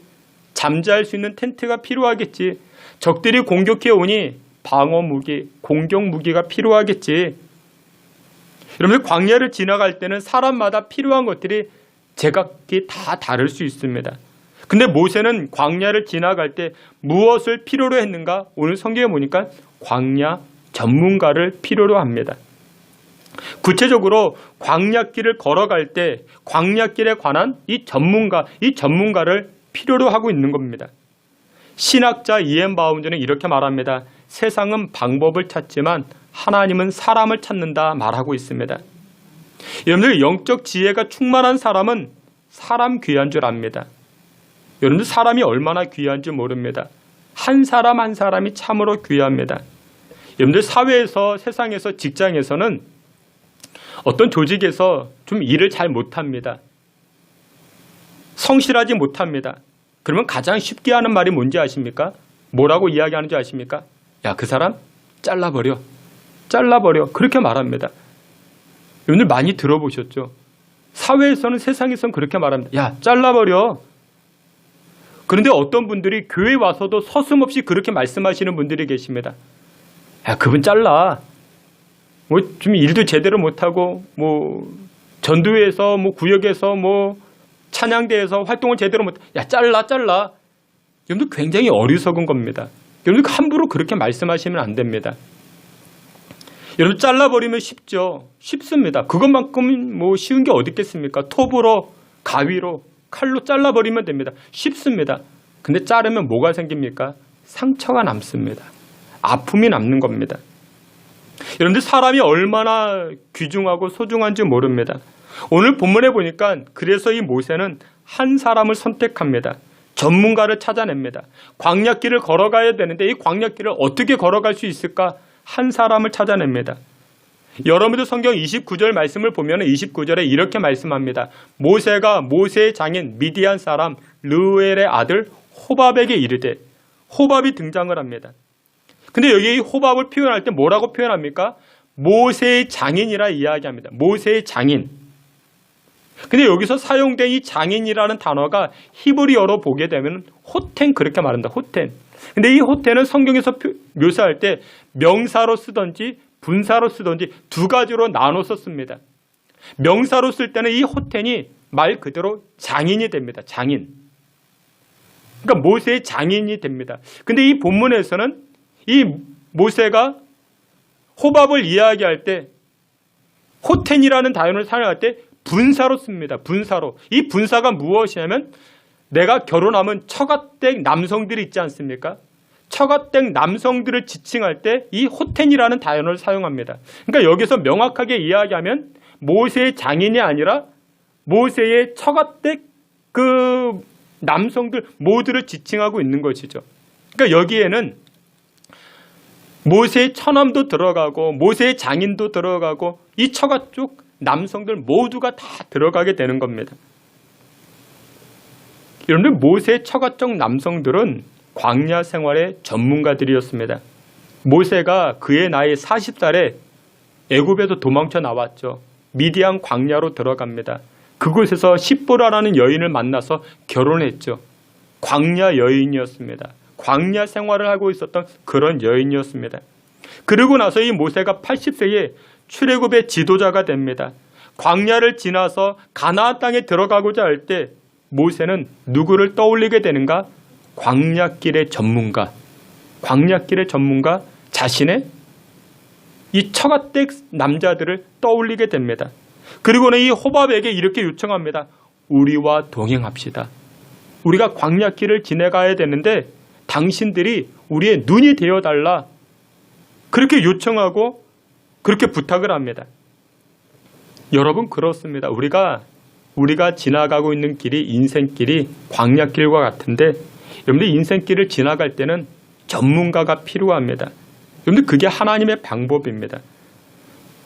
잠잘 수 있는 텐트가 필요하겠지, 적들이 공격해 오니 방어 무기, 공격 무기가 필요하겠지. 여러분들 광야를 지나갈 때는 사람마다 필요한 것들이 제각기 다 다를 수 있습니다. 근데 모세는 광야를 지나갈 때 무엇을 필요로 했는가? 오늘 성경에 보니까 광야 전문가를 필요로 합니다. 구체적으로 광야길을 걸어갈 때 광야길에 관한 이 전문가를 필요로 하고 있는 겁니다. 신학자 이엔 바운드는 이렇게 말합니다. 세상은 방법을 찾지만 하나님은 사람을 찾는다 말하고 있습니다. 여러분들 영적 지혜가 충만한 사람은 사람 귀한 줄 압니다. 여러분들 사람이 얼마나 귀한지 모릅니다. 한 사람 한 사람이 참으로 귀합니다. 여러분들 사회에서 세상에서 직장에서는 어떤 조직에서 좀 일을 잘 못합니다. 성실하지 못합니다. 그러면 가장 쉽게 하는 말이 뭔지 아십니까? 뭐라고 이야기하는지 아십니까? 야, 그 사람 잘라버려. 그렇게 말합니다. 여러분들 많이 들어보셨죠? 사회에서는 세상에서는 그렇게 말합니다. 야, 잘라버려. 그런데 어떤 분들이 교회에 와서도 서슴없이 그렇게 말씀하시는 분들이 계십니다. 야, 그분 잘라. 좀 일도 제대로 못하고, 전도회에서, 구역에서, 찬양대에서 활동을 제대로 못, 야, 잘라. 여러분들 굉장히 어리석은 겁니다. 여러분들 함부로 그렇게 말씀하시면 안 됩니다. 여러분, 잘라버리면 쉽죠. 쉽습니다. 그것만큼 쉬운 게 어디 있겠습니까? 톱으로, 가위로, 칼로 잘라버리면 됩니다. 쉽습니다. 근데 자르면 뭐가 생깁니까? 상처가 남습니다. 아픔이 남는 겁니다. 여러분들 사람이 얼마나 귀중하고 소중한지 모릅니다. 오늘 본문에 보니까 그래서 이 모세는 한 사람을 선택합니다. 전문가를 찾아냅니다. 광야길을 걸어가야 되는데 이 광야길을 어떻게 걸어갈 수 있을까? 한 사람을 찾아냅니다. 여러분들 성경 29절 말씀을 보면 29절에 이렇게 말씀합니다. 모세가 모세의 장인 미디안 사람 르우엘의 아들 호밥에게 이르되, 호밥이 등장을 합니다. 근데 여기 이 호밥을 표현할 때 뭐라고 표현합니까? 모세의 장인이라 이야기합니다. 모세의 장인. 근데 여기서 사용된 이 장인이라는 단어가 히브리어로 보게 되면 호텐 그렇게 말한다. 호텐. 근데 이 호텐은 성경에서 묘사할 때 명사로 쓰든지 분사로 쓰든지 두 가지로 나눠서 씁니다. 명사로 쓸 때는 이 호텐이 말 그대로 장인이 됩니다. 장인. 그러니까 모세의 장인이 됩니다. 근데 이 본문에서는 이 모세가 호밥을 이야기할 때 호텐이라는 단어를 사용할 때 분사로 씁니다. 분사로. 이 분사가 무엇이냐면 내가 결혼하면 처가댁 남성들이 있지 않습니까? 처가댁 남성들을 지칭할 때 이 호텐이라는 단어를 사용합니다. 그러니까 여기서 명확하게 이야기하면 모세의 장인이 아니라 모세의 처가댁 그 남성들 모두를 지칭하고 있는 것이죠. 그러니까 여기에는 모세의 처남도 들어가고 모세의 장인도 들어가고 이 처가 쪽 남성들 모두가 다 들어가게 되는 겁니다. 여러분들, 모세의 처가 쪽 남성들은 광야 생활의 전문가들이었습니다. 모세가 그의 나이 40살에 애굽에서 도망쳐 나왔죠. 미디안 광야로 들어갑니다. 그곳에서 십보라라는 여인을 만나서 결혼했죠. 광야 여인이었습니다. 광야 생활을 하고 있었던 그런 여인이었습니다. 그리고 나서 이 모세가 80세에 출애굽의 지도자가 됩니다. 광야를 지나서 가나안 땅에 들어가고자 할 때 모세는 누구를 떠올리게 되는가? 광야길의 전문가, 광야길의 전문가 자신의 이 처가댁 남자들을 떠올리게 됩니다. 그리고는 이 호밥에게 이렇게 요청합니다. 우리와 동행합시다. 우리가 광야길을 지나가야 되는데 당신들이 우리의 눈이 되어달라. 그렇게 요청하고 그렇게 부탁을 합니다. 여러분, 그렇습니다. 우리가 지나가고 있는 길이 인생길이 광야길과 같은데 여러분들, 인생길을 지나갈 때는 전문가가 필요합니다. 여러분들, 그게 하나님의 방법입니다.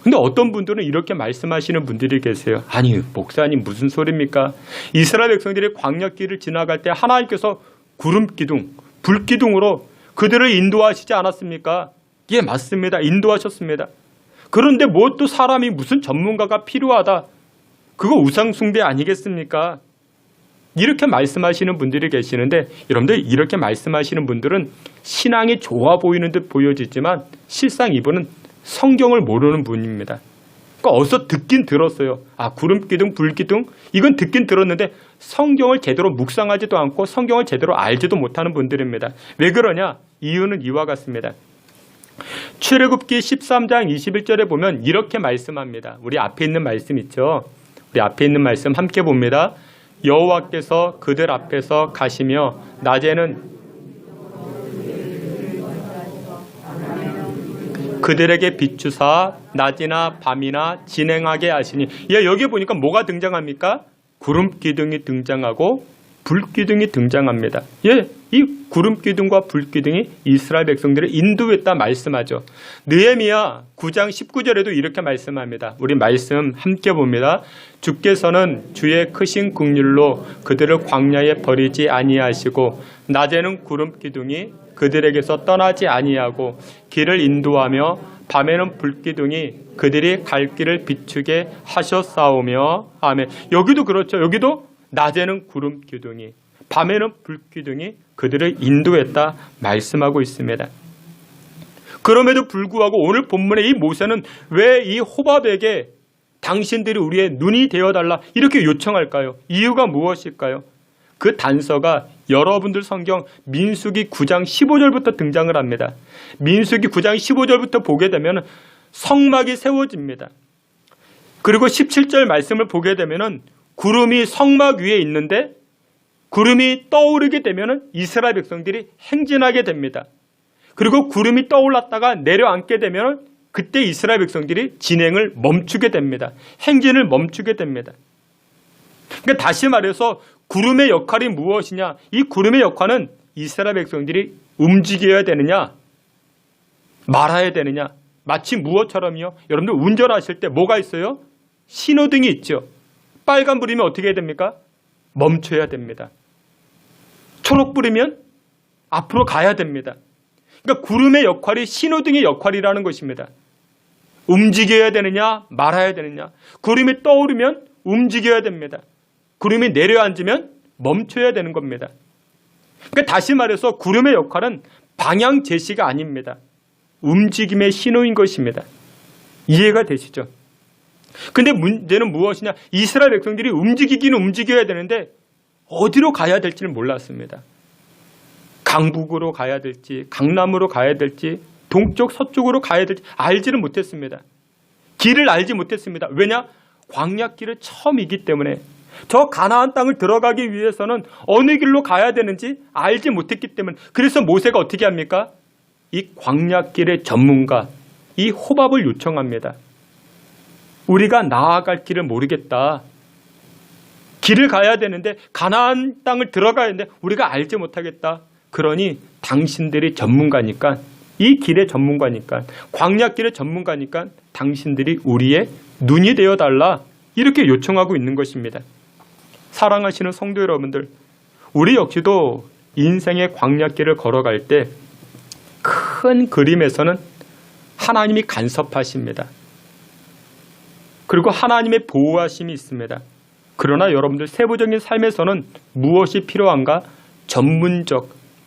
근데 어떤 분들은 이렇게 말씀하시는 분들이 계세요. 아니, 목사님 무슨 소리입니까? 이스라엘 백성들이 광야길을 지나갈 때 하나님께서 구름기둥, 불기둥으로 그들을 인도하시지 않았습니까? 예, 맞습니다. 인도하셨습니다. 그런데 뭐 또 사람이 무슨 전문가가 필요하다. 그거 우상숭배 아니겠습니까? 이렇게 말씀하시는 분들이 계시는데 여러분들, 이렇게 말씀하시는 분들은 신앙이 좋아 보이는 듯 보여지지만 실상 이분은 성경을 모르는 분입니다. 그러니까 어디서 듣긴 들었어요. 아, 구름기둥, 불기둥, 이건 듣긴 들었는데 성경을 제대로 묵상하지도 않고 성경을 제대로 알지도 못하는 분들입니다. 왜 그러냐? 이유는 이와 같습니다. 출애굽기 13장 21절에 보면 이렇게 말씀합니다. 우리 앞에 있는 말씀 있죠? 우리 앞에 있는 말씀 함께 봅니다. 여호와께서 그들 앞에서 가시며 낮에는 그들에게 비추사 낮이나 밤이나 진행하게 하시니. 예, 여기 보니까 뭐가 등장합니까? 구름기둥이 등장하고 불기둥이 등장합니다. 예, 이 구름기둥과 불기둥이 이스라엘 백성들을 인도했다 말씀하죠. 느헤미야 9장 19절에도 이렇게 말씀합니다. 우리 말씀 함께 봅니다. 주께서는 주의 크신 긍휼로 그들을 광야에 버리지 아니하시고 낮에는 구름기둥이 그들에게서 떠나지 아니하고 길을 인도하며 밤에는 불기둥이 그들이 갈 길을 비추게 하셨사오며. 아멘. 여기도 그렇죠. 여기도 낮에는 구름기둥이, 밤에는 불기둥이 그들을 인도했다 말씀하고 있습니다. 그럼에도 불구하고 오늘 본문의 이 모세는 왜 이 호밥에게 당신들이 우리의 눈이 되어달라 이렇게 요청할까요? 이유가 무엇일까요? 그 단서가 여러분들 성경 민수기 9장 15절부터 등장을 합니다. 민수기 9장 15절부터 보게 되면 성막이 세워집니다. 그리고 17절 말씀을 보게 되면 구름이 성막 위에 있는데 구름이 떠오르게 되면 이스라엘 백성들이 행진하게 됩니다. 그리고 구름이 떠올랐다가 내려앉게 되면 그때 이스라엘 백성들이 진행을 멈추게 됩니다. 행진을 멈추게 됩니다. 그러니까 다시 말해서 구름의 역할이 무엇이냐? 이 구름의 역할은 이스라엘 백성들이 움직여야 되느냐 말아야 되느냐. 마치 무엇처럼요? 여러분들 운전하실 때 뭐가 있어요? 신호등이 있죠. 빨간불이면 어떻게 해야 됩니까? 멈춰야 됩니다. 초록불이면 앞으로 가야 됩니다. 그러니까 구름의 역할이 신호등의 역할이라는 것입니다. 움직여야 되느냐 말아야 되느냐. 구름이 떠오르면 움직여야 됩니다. 구름이 내려앉으면 멈춰야 되는 겁니다. 그러니까 다시 말해서 구름의 역할은 방향 제시가 아닙니다. 움직임의 신호인 것입니다. 이해가 되시죠? 근데 문제는 무엇이냐? 이스라엘 백성들이 움직이기는 움직여야 되는데 어디로 가야 될지는 몰랐습니다. 강북으로 가야 될지, 강남으로 가야 될지, 동쪽, 서쪽으로 가야 될지 알지를 못했습니다. 길을 알지 못했습니다. 왜냐? 광야길을 처음이기 때문에 저 가나안 땅을 들어가기 위해서는 어느 길로 가야 되는지 알지 못했기 때문에. 그래서 모세가 어떻게 합니까? 이 광야길의 전문가, 이 호밥을 요청합니다. 우리가 나아갈 길을 모르겠다. 길을 가야 되는데 가나안 땅을 들어가야 되는데 우리가 알지 못하겠다. 그러니 당신들이 전문가니까 이 길의 전문가니까 광야길의 전문가니까 당신들이 우리의 눈이 되어달라 이렇게 요청하고 있는 것입니다. 사랑하시는 성도 여러분들, 우리 역시도 인생의 광야길을 걸어갈 때 큰 그림에서는 하나님이 간섭하십니다. 그리고 하나님의 보호하심이 있습니다. 그러나 여러분들 세부적인 삶에서는 무엇이 필요한가?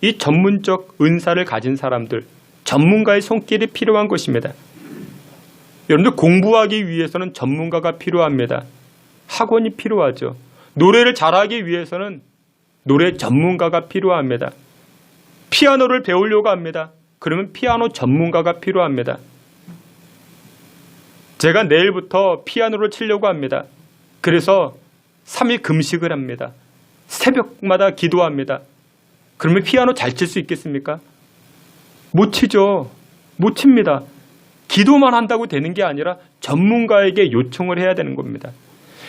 이 전문적 은사를 가진 사람들, 전문가의 손길이 필요한 것입니다. 여러분들 공부하기 위해서는 전문가가 필요합니다. 학원이 필요하죠. 노래를 잘하기 위해서는 노래 전문가가 필요합니다. 피아노를 배우려고 합니다. 그러면 피아노 전문가가 필요합니다. 제가 내일부터 피아노를 치려고 합니다. 그래서 3일 금식을 합니다. 새벽마다 기도합니다. 그러면 피아노 잘 칠 수 있겠습니까? 못 치죠. 못 칩니다. 기도만 한다고 되는 게 아니라 전문가에게 요청을 해야 되는 겁니다.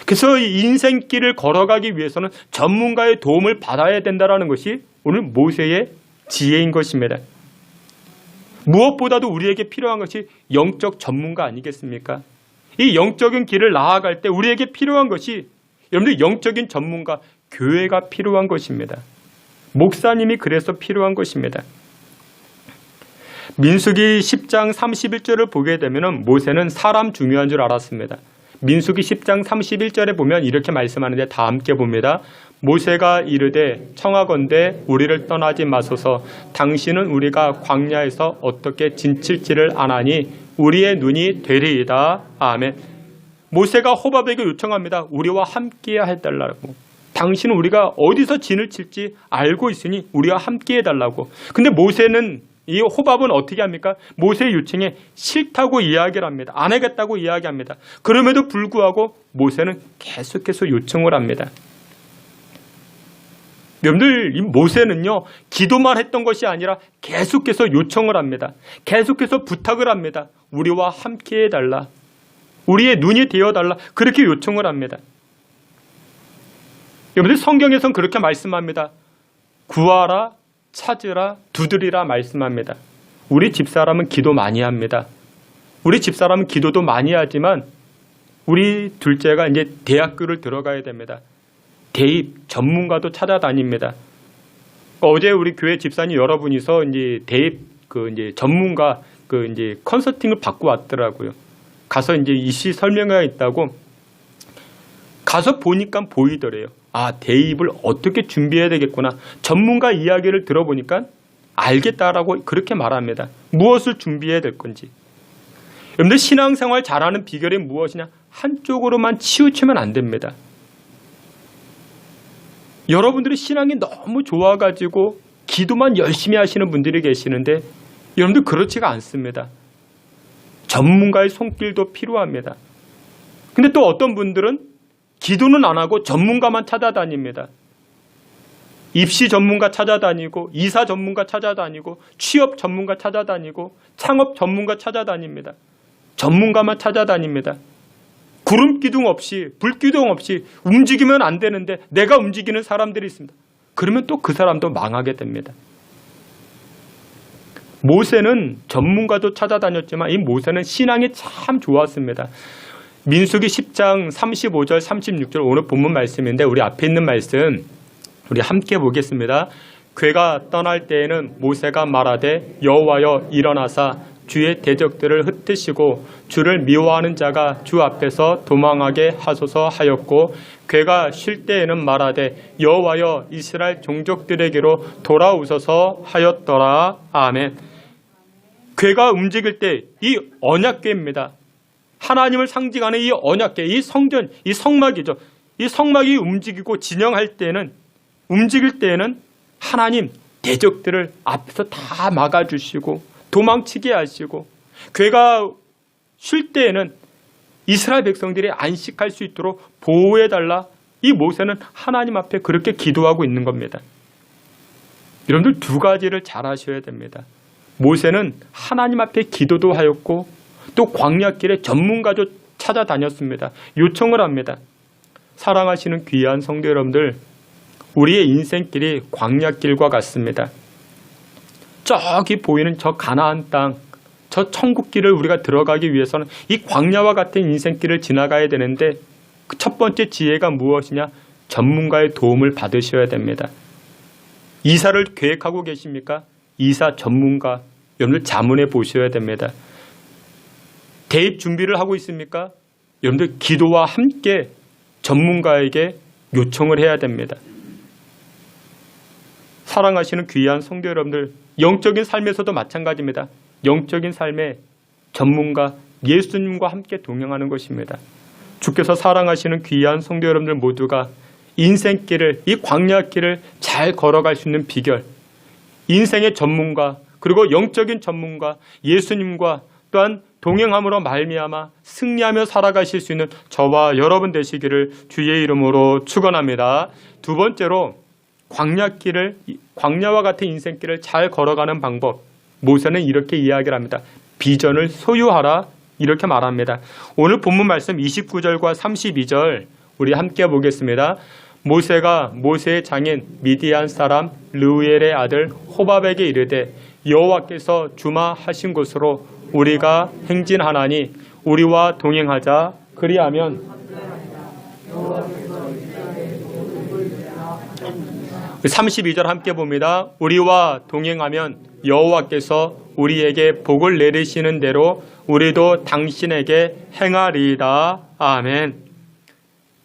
그래서 이 인생길을 걸어가기 위해서는 전문가의 도움을 받아야 된다는 것이 오늘 모세의 지혜인 것입니다. 무엇보다도 우리에게 필요한 것이 영적 전문가 아니겠습니까? 이 영적인 길을 나아갈 때 우리에게 필요한 것이 여러분들 영적인 전문가, 교회가 필요한 것입니다. 목사님이 그래서 필요한 것입니다. 민수기 10장 31절을 보게 되면 모세는 사람 중요한 줄 알았습니다. 민수기 10장 31절에 보면 이렇게 말씀하는데 다 함께 봅니다. 모세가 이르되 청하건대 우리를 떠나지 마소서. 당신은 우리가 광야에서 어떻게 진칠지를 아나니 우리의 눈이 되리이다. 아멘. 모세가 호밥에게 요청합니다. 우리와 함께 해달라고. 당신은 우리가 어디서 진을 칠지 알고 있으니 우리와 함께 해달라고. 근데 모세는 이 호밥은 어떻게 합니까? 모세의 요청에 싫다고 이야기를 합니다. 안 하겠다고 이야기합니다. 그럼에도 불구하고 모세는 계속해서 요청을 합니다. 여러분들, 이 모세는요, 기도만 했던 것이 아니라 계속해서 요청을 합니다. 계속해서 부탁을 합니다. 우리와 함께 해달라. 우리의 눈이 되어달라. 그렇게 요청을 합니다. 여러분들, 성경에서는 그렇게 말씀합니다. 구하라, 찾으라, 두드리라 말씀합니다. 우리 집사람은 기도 많이 합니다. 우리 집사람은 기도도 많이 하지만 우리 둘째가 이제 대학교를 들어가야 됩니다. 대입 전문가도 찾아다닙니다. 어제 우리 교회 집사님 여러분이서 이제 대입 이제 전문가 이제 컨설팅을 받고 왔더라고요. 가서 이제 이시 설명회가 있다고 가서 보니까 보이더래요. 아, 대입을 어떻게 준비해야 되겠구나. 전문가 이야기를 들어보니까 알겠다라고 그렇게 말합니다. 무엇을 준비해야 될 건지. 여러분들 신앙생활 잘하는 비결이 무엇이냐? 한쪽으로만 치우치면 안 됩니다. 여러분들이 신앙이 너무 좋아가지고 기도만 열심히 하시는 분들이 계시는데 여러분들 그렇지가 않습니다. 전문가의 손길도 필요합니다. 근데 또 어떤 분들은 기도는 안 하고 전문가만 찾아다닙니다. 입시 전문가 찾아다니고 이사 전문가 찾아다니고 취업 전문가 찾아다니고 창업 전문가 찾아다닙니다. 전문가만 찾아다닙니다. 구름 기둥 없이 불 기둥 없이 움직이면 안 되는데 내가 움직이는 사람들이 있습니다. 그러면 또 그 사람도 망하게 됩니다. 모세는 전문가도 찾아다녔지만 이 모세는 신앙이 참 좋았습니다. 민수기 10장 35절 36절 오늘 본문 말씀인데 우리 앞에 있는 말씀 우리 함께 보겠습니다. 괴가 떠날 때에는 모세가 말하되 여호와여 일어나사 주의 대적들을 흩으시고 주를 미워하는 자가 주 앞에서 도망하게 하소서 하였고 괴가 쉴 때에는 말하되 여호와여 이스라엘 종족들에게로 돌아오소서 하였더라. 아멘. 괴가 움직일 때 이 언약궤입니다. 하나님을 상징하는 이 언약궤, 이 성전, 이 성막이죠. 이 성막이 움직이고 진영할 때는 움직일 때에는 하나님 대적들을 앞에서 다 막아주시고 도망치게 하시고 괴가 쉴 때에는 이스라엘 백성들이 안식할 수 있도록 보호해달라. 이 모세는 하나님 앞에 그렇게 기도하고 있는 겁니다. 여러분들 두 가지를 잘 하셔야 됩니다. 모세는 하나님 앞에 기도도 하였고 또 광야길에 전문가도 찾아다녔습니다. 요청을 합니다. 사랑하시는 귀한 성도 여러분들, 우리의 인생길이 광야길과 같습니다. 저기 보이는 저 가나안 땅, 저 천국길을 우리가 들어가기 위해서는 이 광야와 같은 인생길을 지나가야 되는데 그 첫 번째 지혜가 무엇이냐? 전문가의 도움을 받으셔야 됩니다. 이사를 계획하고 계십니까? 이사 전문가 여러분들 자문해 보셔야 됩니다. 대입 준비를 하고 있습니까? 여러분들 기도와 함께 전문가에게 요청을 해야 됩니다. 사랑하시는 귀한 성도 여러분들, 영적인 삶에서도 마찬가지입니다. 영적인 삶에 전문가 예수님과 함께 동행하는 것입니다. 주께서 사랑하시는 귀한 성도 여러분들 모두가 인생길을, 이 광야길을 잘 걸어갈 수 있는 비결, 인생의 전문가 그리고 영적인 전문가 예수님과 또한 동행함으로 말미암아 승리하며 살아가실 수 있는 저와 여러분 되시기를 주의 이름으로 축원합니다. 두 번째로 광야길을, 광야와 같은 인생길을 잘 걸어가는 방법, 모세는 이렇게 이야기를 합니다. 비전을 소유하라, 이렇게 말합니다. 오늘 본문 말씀 29절과 32절 우리 함께 보겠습니다. 모세가 모세의 장인 미디안 사람 르우엘의 아들 호밥에게 이르되 여호와께서 주마하신 곳으로 우리가 행진하나니 우리와 동행하자. 그리하면 32절 함께 봅니다. 우리와 동행하면 여호와께서 우리에게 복을 내리시는 대로 우리도 당신에게 행하리이다. 아멘.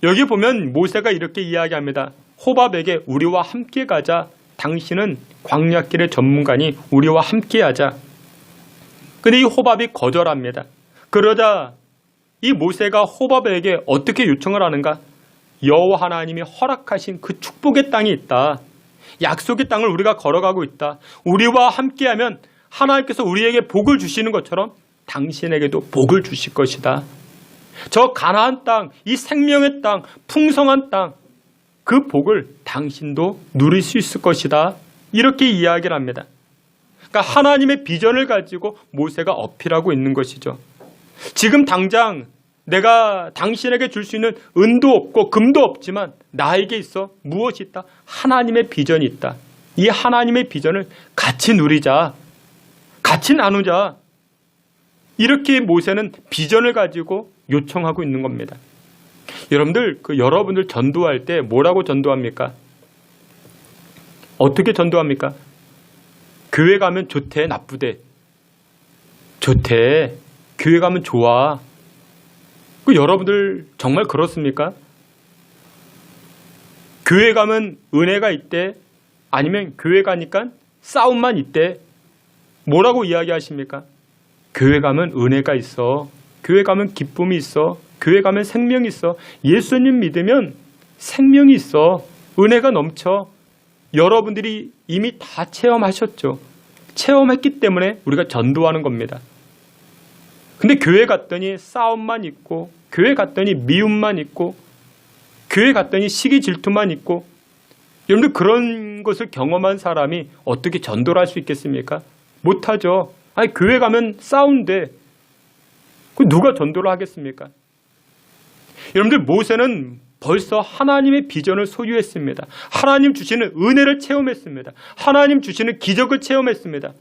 여기 보면 모세가 이렇게 이야기합니다. 호밥에게 우리와 함께 가자. 당신은 광야길의 전문가니 우리와 함께 하자. 근데 이 호밥이 거절합니다. 그러자 이 모세가 호밥에게 어떻게 요청을 하는가? 여호와 하나님이 허락하신 그 축복의 땅이 있다. 약속의 땅을 우리가 걸어가고 있다. 우리와 함께하면 하나님께서 우리에게 복을 주시는 것처럼 당신에게도 복을 주실 것이다. 저 가나안 땅, 이 생명의 땅, 풍성한 땅, 그 복을 당신도 누릴 수 있을 것이다. 이렇게 이야기를 합니다. 그러니까 하나님의 비전을 가지고 모세가 어필하고 있는 것이죠. 지금 당장 내가 당신에게 줄 수 있는 은도 없고 금도 없지만 나에게 있어 무엇이 있다? 하나님의 비전이 있다. 이 하나님의 비전을 같이 누리자. 같이 나누자. 이렇게 모세는 비전을 가지고 요청하고 있는 겁니다. 여러분들, 여러분들 전도할 때 뭐라고 전도합니까? 어떻게 전도합니까? 교회 가면 좋대, 나쁘대? 좋대. 교회 가면 좋아. 여러분들 정말 그렇습니까? 교회 가면 은혜가 있대? 아니면 교회 가니까 싸움만 있대? 뭐라고 이야기하십니까? 교회 가면 은혜가 있어. 교회 가면 기쁨이 있어. 교회 가면 생명이 있어. 예수님 믿으면 생명이 있어. 은혜가 넘쳐. 여러분들이 이미 다 체험하셨죠. 체험했기 때문에 우리가 전도하는 겁니다. 근데 교회 갔더니 싸움만 있고, 교회 갔더니 미움만 있고, 교회 갔더니 시기 질투만 있고, 여러분들 그런 것을 경험한 사람이 어떻게 전도를 할 수 있겠습니까? 못하죠. 아니, 교회 가면 싸운대. 누가 전도를 하겠습니까? 여러분들 모세는 벌써 하나님의 비전을 소유했습니다. 하나님 주시는 은혜를 체험했습니다. 하나님 주시는 기적을 체험했습니다.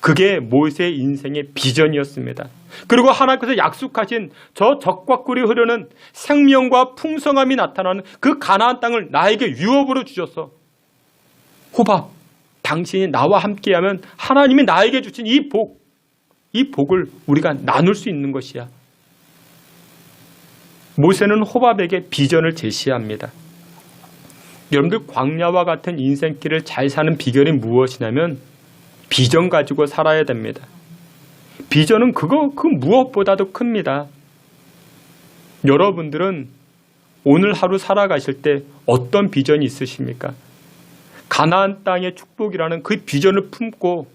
그게 모세의 인생의 비전이었습니다. 그리고 하나님께서 약속하신 저 적과 꿀이 흐르는 생명과 풍성함이 나타나는 그 가나안 땅을 나에게 유업으로 주셔서 호밥, 당신이 나와 함께하면 하나님이 나에게 주신 이 복을 우리가 나눌 수 있는 것이야. 모세는 호밥에게 비전을 제시합니다. 여러분들 광야와 같은 인생길을 잘 사는 비결이 무엇이냐면 비전 가지고 살아야 됩니다. 비전은 그 무엇보다도 큽니다. 여러분들은 오늘 하루 살아가실 때 어떤 비전이 있으십니까? 가나안 땅의 축복이라는 그 비전을 품고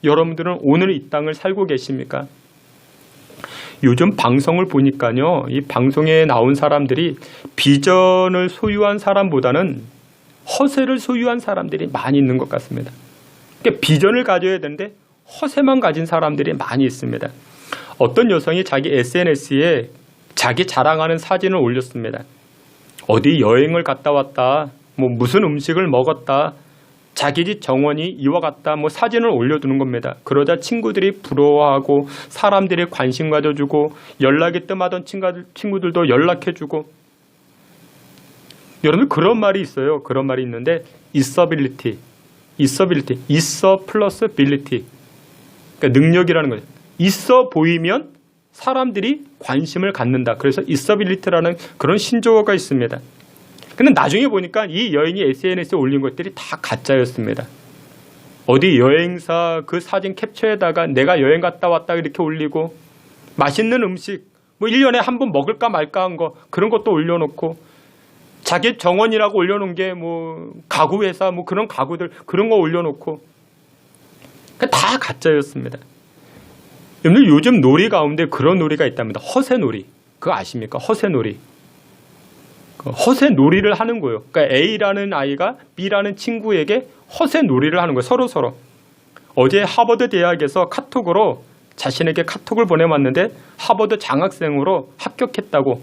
여러분들은 오늘 이 땅을 살고 계십니까? 요즘 방송을 보니까요, 이 방송에 나온 사람들이 비전을 소유한 사람보다는 허세를 소유한 사람들이 많이 있는 것 같습니다. 그러니까 비전을 가져야 되는데 허세만 가진 사람들이 많이 있습니다. 어떤 여성이 자기 SNS에 자기 자랑하는 사진을 올렸습니다. 어디 여행을 갔다 왔다, 뭐 무슨 음식을 먹었다, 자기 집 정원이 이와 같다, 뭐 사진을 올려두는 겁니다. 그러자 친구들이 부러워하고 사람들이 관심 가져주고 연락이 뜸하던 친구들도 연락해주고. 여러분, 그런 말이 있어요. 그런 말이 있는데 있어빌리티, 있어 플러스 빌리티, 그러니까 능력이라는 거죠. 있어 보이면 사람들이 관심을 갖는다. 그래서 있어빌리티라는 그런 신조어가 있습니다. 근데 나중에 보니까 이 여인이 SNS에 올린 것들이 다 가짜였습니다. 어디 여행사 그 사진 캡처에다가 내가 여행 갔다 왔다 이렇게 올리고, 맛있는 음식 뭐 1년에 한 번 먹을까 말까 한 거 그런 것도 올려놓고, 자기 정원이라고 올려놓은 게 뭐 가구 회사 뭐 그런 가구들 그런 거 올려놓고, 다 가짜였습니다. 여러분들, 요즘 놀이 가운데 그런 놀이가 있답니다. 허세놀이. 그거 아십니까? 허세놀이. 허세놀이를 하는 거예요. 그러니까 A라는 아이가 B라는 친구에게 허세놀이를 하는 거예요. 서로. 어제 하버드 대학에서 카톡으로 자신에게 카톡을 보내왔는데 하버드 장학생으로 합격했다고.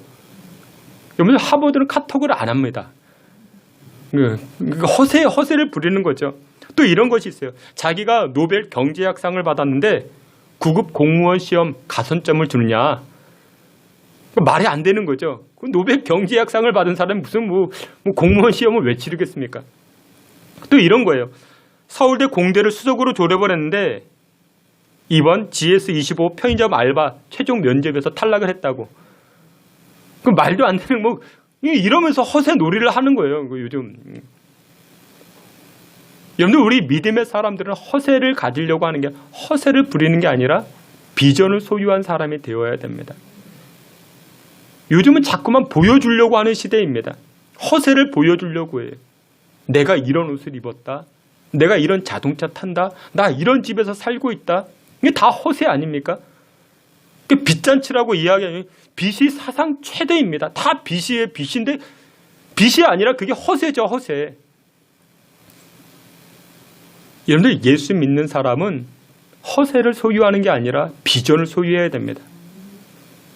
여러분, 하버드는 카톡을 안 합니다. 허세를 부리는 거죠. 또 이런 것이 있어요. 자기가 노벨 경제학상을 받았는데 9급 공무원 시험 가산점을 주느냐. 말이 안 되는 거죠. 노벨 경제학상을 받은 사람이 무슨 뭐 공무원 시험을 왜 치르겠습니까? 또 이런 거예요. 서울대 공대를 수석으로 졸업을 했는데 이번 GS25 편의점 알바 최종 면접에서 탈락을 했다고. 그 말도 안 되는 뭐 이러면서 허세 놀이를 하는 거예요. 요즘. 여러분들, 우리 믿음의 사람들은 허세를 가지려고 하는 게, 허세를 부리는 게 아니라 비전을 소유한 사람이 되어야 됩니다. 요즘은 자꾸만 보여주려고 하는 시대입니다. 허세를 보여주려고 해요. 내가 이런 옷을 입었다, 내가 이런 자동차 탄다, 나 이런 집에서 살고 있다. 이게 다 허세 아닙니까? 빚잔치라고 이야기하면 빚이 사상 최대입니다. 다 빚이에요. 빚인데 빚이 아니라 그게 허세죠. 허세. 여러분들, 예수 믿는 사람은 허세를 소유하는 게 아니라 비전을 소유해야 됩니다.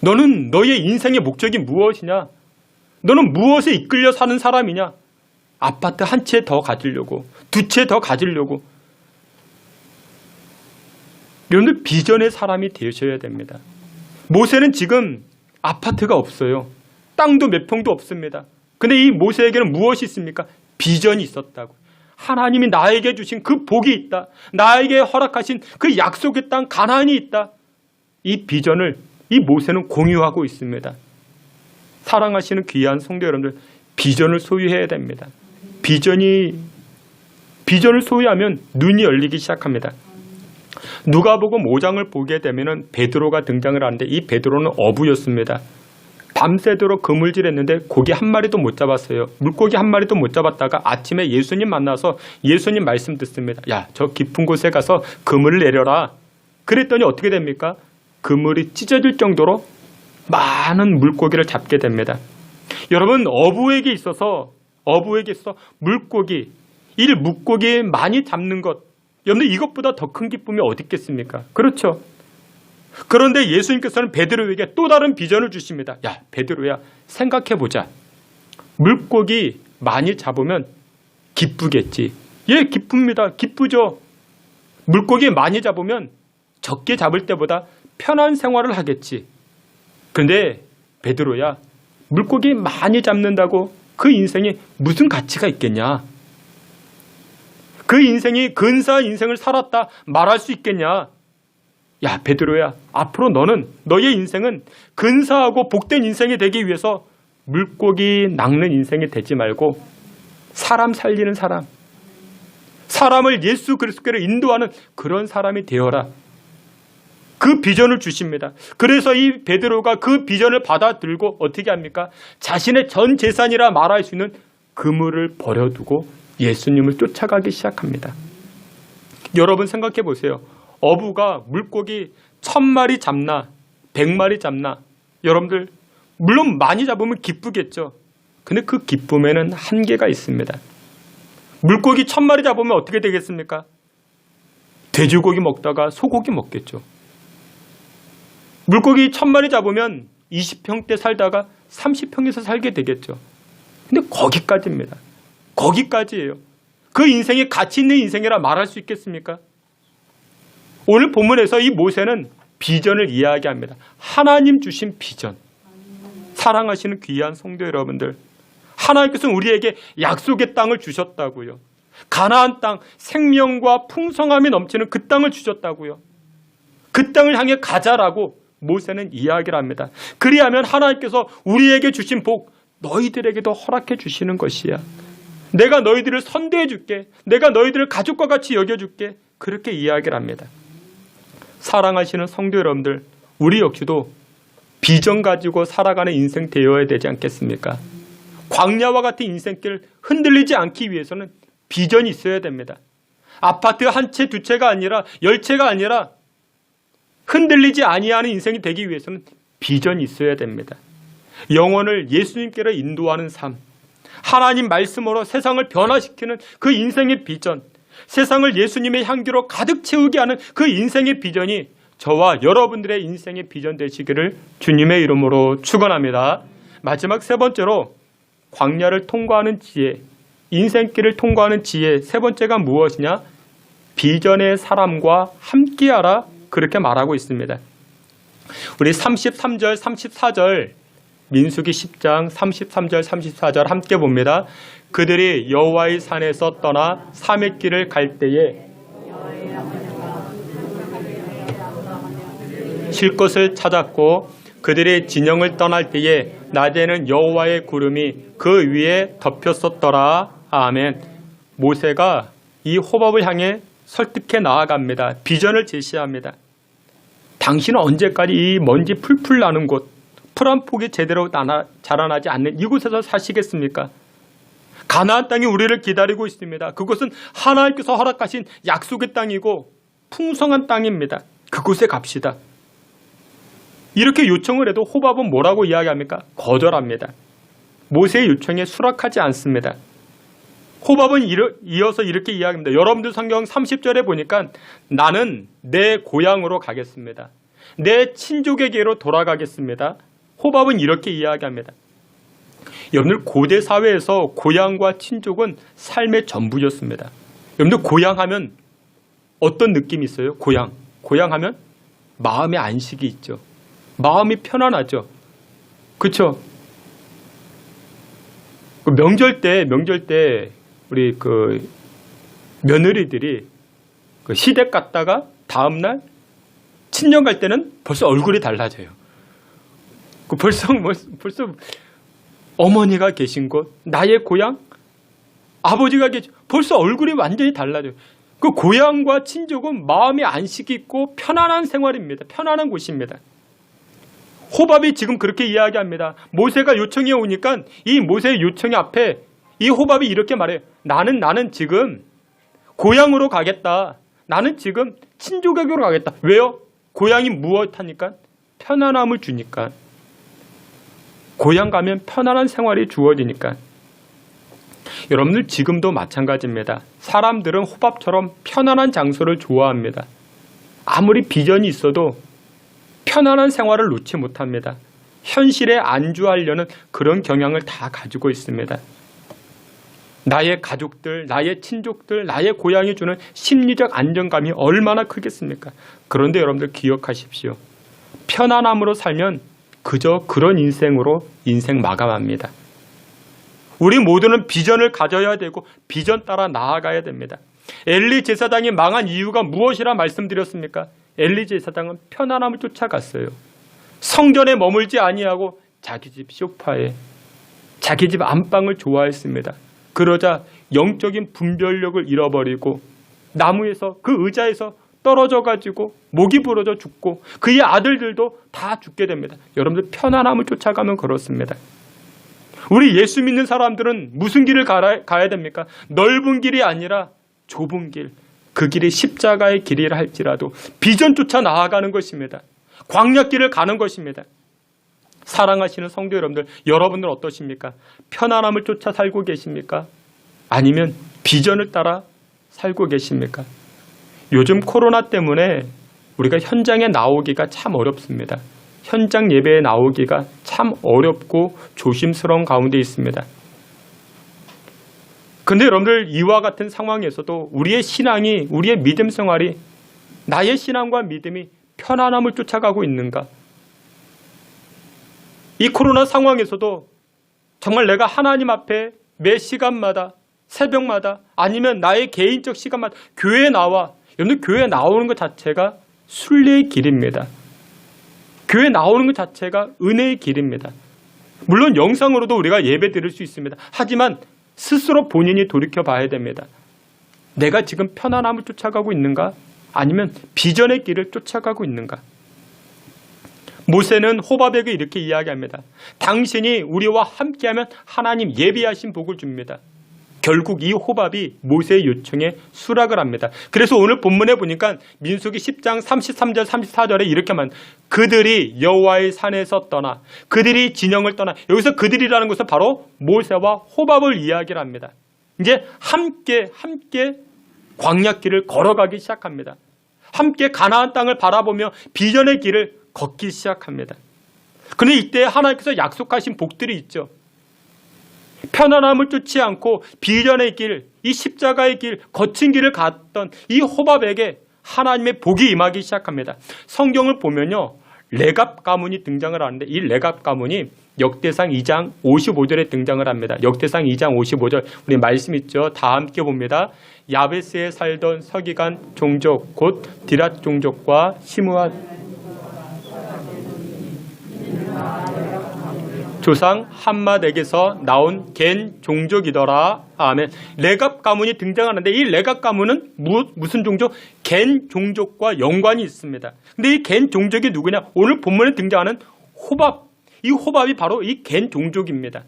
너는 너의 인생의 목적이 무엇이냐? 너는 무엇에 이끌려 사는 사람이냐? 아파트 한 채 더 가지려고, 두 채 더 가지려고. 여러분들, 비전의 사람이 되셔야 됩니다. 모세는 지금 아파트가 없어요. 땅도 몇 평도 없습니다. 근데 이 모세에게는 무엇이 있습니까? 비전이 있었다고. 하나님이 나에게 주신 그 복이 있다. 나에게 허락하신 그 약속의 땅 가나안이 있다. 이 비전을 이 모세는 공유하고 있습니다. 사랑하시는 귀한 성도 여러분들, 비전을 소유해야 됩니다. 비전을 소유하면 눈이 열리기 시작합니다. 누가복음 5장을 보게 되면 베드로가 등장을 하는데, 이 베드로는 어부였습니다. 밤새도록 그물질했는데 고기 한 마리도 못 잡았어요. 물고기 한 마리도 못 잡았다가 아침에 예수님 만나서 예수님 말씀 듣습니다. 야, 저 깊은 곳에 가서 그물을 내려라. 그랬더니 어떻게 됩니까? 그물이 찢어질 정도로 많은 물고기를 잡게 됩니다. 여러분, 어부에게 있어서 물고기, 물고기 많이 잡는 것, 여러분들, 이것보다 더 큰 기쁨이 어디 있겠습니까? 그렇죠? 그런데 예수님께서는 베드로에게 또 다른 비전을 주십니다. 야, 베드로야, 생각해보자. 물고기 많이 잡으면 기쁘겠지. 예, 기쁩니다. 기쁘죠. 물고기 많이 잡으면 적게 잡을 때보다 편한 생활을 하겠지. 그런데 베드로야, 물고기 많이 잡는다고 그 인생에 무슨 가치가 있겠냐? 그 인생이 근사한 인생을 살았다 말할 수 있겠냐? 야, 베드로야, 앞으로 너의 인생은 근사하고 복된 인생이 되기 위해서 물고기 낚는 인생이 되지 말고 사람 살리는 사람, 사람을 예수 그리스도께로 인도하는 그런 사람이 되어라. 그 비전을 주십니다. 그래서 이 베드로가 그 비전을 받아들고 어떻게 합니까? 자신의 전 재산이라 말할 수 있는 그물을 버려두고 예수님을 쫓아가기 시작합니다. 여러분, 생각해 보세요. 어부가 물고기 1000마리 잡나 100마리 잡나, 여러분들 물론 많이 잡으면 기쁘겠죠. 근데 그 기쁨에는 한계가 있습니다. 물고기 1000마리 잡으면 어떻게 되겠습니까? 돼지고기 먹다가 소고기 먹겠죠. 물고기 1000마리 잡으면 20평대 살다가 30평에서 살게 되겠죠. 근데 거기까지입니다. 거기까지예요. 그 인생이 가치 있는 인생이라 말할 수 있겠습니까? 오늘 본문에서 이 모세는 비전을 이야기합니다. 하나님 주신 비전. 사랑하시는 귀한 성도 여러분들, 하나님께서는 우리에게 약속의 땅을 주셨다고요. 가나안 땅, 생명과 풍성함이 넘치는 그 땅을 주셨다고요. 그 땅을 향해 가자라고 모세는 이야기를 합니다. 그리하면 하나님께서 우리에게 주신 복 너희들에게도 허락해 주시는 것이야. 내가 너희들을 선대해 줄게. 내가 너희들을 가족과 같이 여겨줄게. 그렇게 이야기를 합니다. 사랑하시는 성도 여러분들, 우리 역시도 비전 가지고 살아가는 인생 되어야 되지 않겠습니까? 광야와 같은 인생길 흔들리지 않기 위해서는 비전이 있어야 됩니다. 아파트 한 채, 두 채가 아니라 10채가 아니라 흔들리지 아니하는 인생이 되기 위해서는 비전이 있어야 됩니다. 영혼을 예수님께로 인도하는 삶, 하나님 말씀으로 세상을 변화시키는 그 인생의 비전, 세상을 예수님의 향기로 가득 채우게 하는 그 인생의 비전이 저와 여러분들의 인생의 비전 되시기를 주님의 이름으로 축원합니다. 마지막 세 번째로 광야를 통과하는 지혜, 인생길을 통과하는 지혜, 세 번째가 무엇이냐? 비전의 사람과 함께하라, 그렇게 말하고 있습니다. 우리 33절, 34절, 민수기 10장 33절, 34절 함께 봅니다. 그들이 여호와의 산에서 떠나 삼의 길을 갈 때에 쉴 것을 찾았고, 그들이 진영을 떠날 때에 낮에는 여호와의 구름이 그 위에 덮였었더라. 아멘. 모세가 이 호밥을 향해 설득해 나아갑니다. 비전을 제시합니다. 당신은 언제까지 이 먼지 풀풀 나는 곳, 풀 한 폭이 제대로 자라나지 않는 이곳에서 사시겠습니까? 가나안 땅이 우리를 기다리고 있습니다. 그곳은 하나님께서 허락하신 약속의 땅이고 풍성한 땅입니다. 그곳에 갑시다. 이렇게 요청을 해도 호밥은 뭐라고 이야기합니까? 거절합니다. 모세의 요청에 수락하지 않습니다. 호밥은 이어서 이렇게 이야기합니다. 여러분들 성경 30절에 보니까 나는 내 고향으로 가겠습니다. 내 친족에게로 돌아가겠습니다. 호밥은 이렇게 이야기합니다. 여러분들 고대 사회에서 고향과 친족은 삶의 전부였습니다. 여러분들 고향하면 어떤 느낌이 있어요? 고향하면 마음의 안식이 있죠. 마음이 편안하죠. 그렇죠? 명절 때 우리 며느리들이 시댁 갔다가 다음날 친정 갈 때는 벌써 얼굴이 달라져요. 벌써 어머니가 계신 곳, 나의 고향, 아버지가 계신, 벌써 얼굴이 완전히 달라져요. 그 고향과 친족은 마음의 안식이 있고 편안한 생활입니다. 편안한 곳입니다. 호밥이 지금 그렇게 이야기합니다. 모세가 요청해 오니까 이 모세의 요청의 앞에 이 호밥이 이렇게 말해요. 나는 지금 고향으로 가겠다. 나는 지금 친족에게로 가겠다. 왜요? 고향이 무엇하니까? 편안함을 주니까. 고향 가면 편안한 생활이 주어지니까. 여러분들 지금도 마찬가지입니다. 사람들은 호밥처럼 편안한 장소를 좋아합니다. 아무리 비전이 있어도 편안한 생활을 놓지 못합니다. 현실에 안주하려는 그런 경향을 다 가지고 있습니다. 나의 가족들, 나의 친족들, 나의 고향이 주는 심리적 안정감이 얼마나 크겠습니까? 그런데 여러분들 기억하십시오. 편안함으로 살면 그저 그런 인생으로 인생 마감합니다. 우리 모두는 비전을 가져야 되고 비전 따라 나아가야 됩니다. 엘리 제사장이 망한 이유가 무엇이라 말씀드렸습니까? 엘리 제사장은 편안함을 쫓아갔어요. 성전에 머물지 아니하고 자기 집 소파에, 자기 집 안방을 좋아했습니다. 그러자 영적인 분별력을 잃어버리고 나무에서, 그 의자에서 떨어져 가지고 목이 부러져 죽고 그의 아들들도 다 죽게 됩니다. 여러분들 편안함을 쫓아가면 그렇습니다. 우리 예수 믿는 사람들은 무슨 길을 가야 됩니까? 넓은 길이 아니라 좁은 길, 그 길이 십자가의 길이라 할지라도 비전 쫓아 나아가는 것입니다. 광야길을 가는 것입니다. 사랑하시는 성도 여러분들, 여러분들 어떠십니까? 편안함을 쫓아 살고 계십니까? 아니면 비전을 따라 살고 계십니까? 요즘 코로나 때문에 우리가 현장에 나오기가 참 어렵습니다. 현장 예배에 나오기가 참 어렵고 조심스러운 가운데 있습니다. 근데 여러분들 이와 같은 상황에서도 우리의 신앙이, 우리의 믿음 생활이, 나의 신앙과 믿음이 편안함을 쫓아가고 있는가? 이 코로나 상황에서도 정말 내가 하나님 앞에 매 시간마다, 새벽마다, 아니면 나의 개인적 시간마다 교회에 나와, 여러분들 교회에 나오는 것 자체가 순례의 길입니다. 교회 나오는 것 자체가 은혜의 길입니다. 물론 영상으로도 우리가 예배 드릴 수 있습니다. 하지만 스스로 본인이 돌이켜 봐야 됩니다. 내가 지금 편안함을 쫓아가고 있는가? 아니면 비전의 길을 쫓아가고 있는가? 모세는 호밥에게 이렇게 이야기합니다. 당신이 우리와 함께하면 하나님 예비하신 복을 줍니다. 결국 이 호밥이 모세의 요청에 수락을 합니다. 그래서 오늘 본문에 보니까 민수기 10장 33절 34절에 이렇게만, 그들이 여호와의 산에서 떠나, 그들이 진영을 떠나, 여기서 그들이라는 것은 바로 모세와 호밥을 이야기를 합니다. 이제 함께 광야길을 걸어가기 시작합니다. 함께 가나안 땅을 바라보며 비전의 길을 걷기 시작합니다. 그런데 이때 하나님께서 약속하신 복들이 있죠. 편안함을 쫓지 않고 비전의 길, 이 십자가의 길, 거친 길을 갔던 이 호밥에게 하나님의 복이 임하기 시작합니다. 성경을 보면요, 레갑 가문이 등장을 하는데 이 레갑 가문이 역대상 2장 55절에 등장을 합니다. 역대상 2장 55절, 우리 말씀 있죠. 다 함께 봅니다. 야베스에 살던 서기관 종족 곧 디랏 종족과 시므아 조상 함맛에게서 나온 겐 종족이더라. 아멘. 레갑 가문이 등장하는데 이 레갑 가문은 무슨 종족? 겐 종족과 연관이 있습니다. 근데 이 겐 종족이 누구냐? 오늘 본문에 등장하는 호밥. 이 호밥이 바로 이 겐 종족입니다.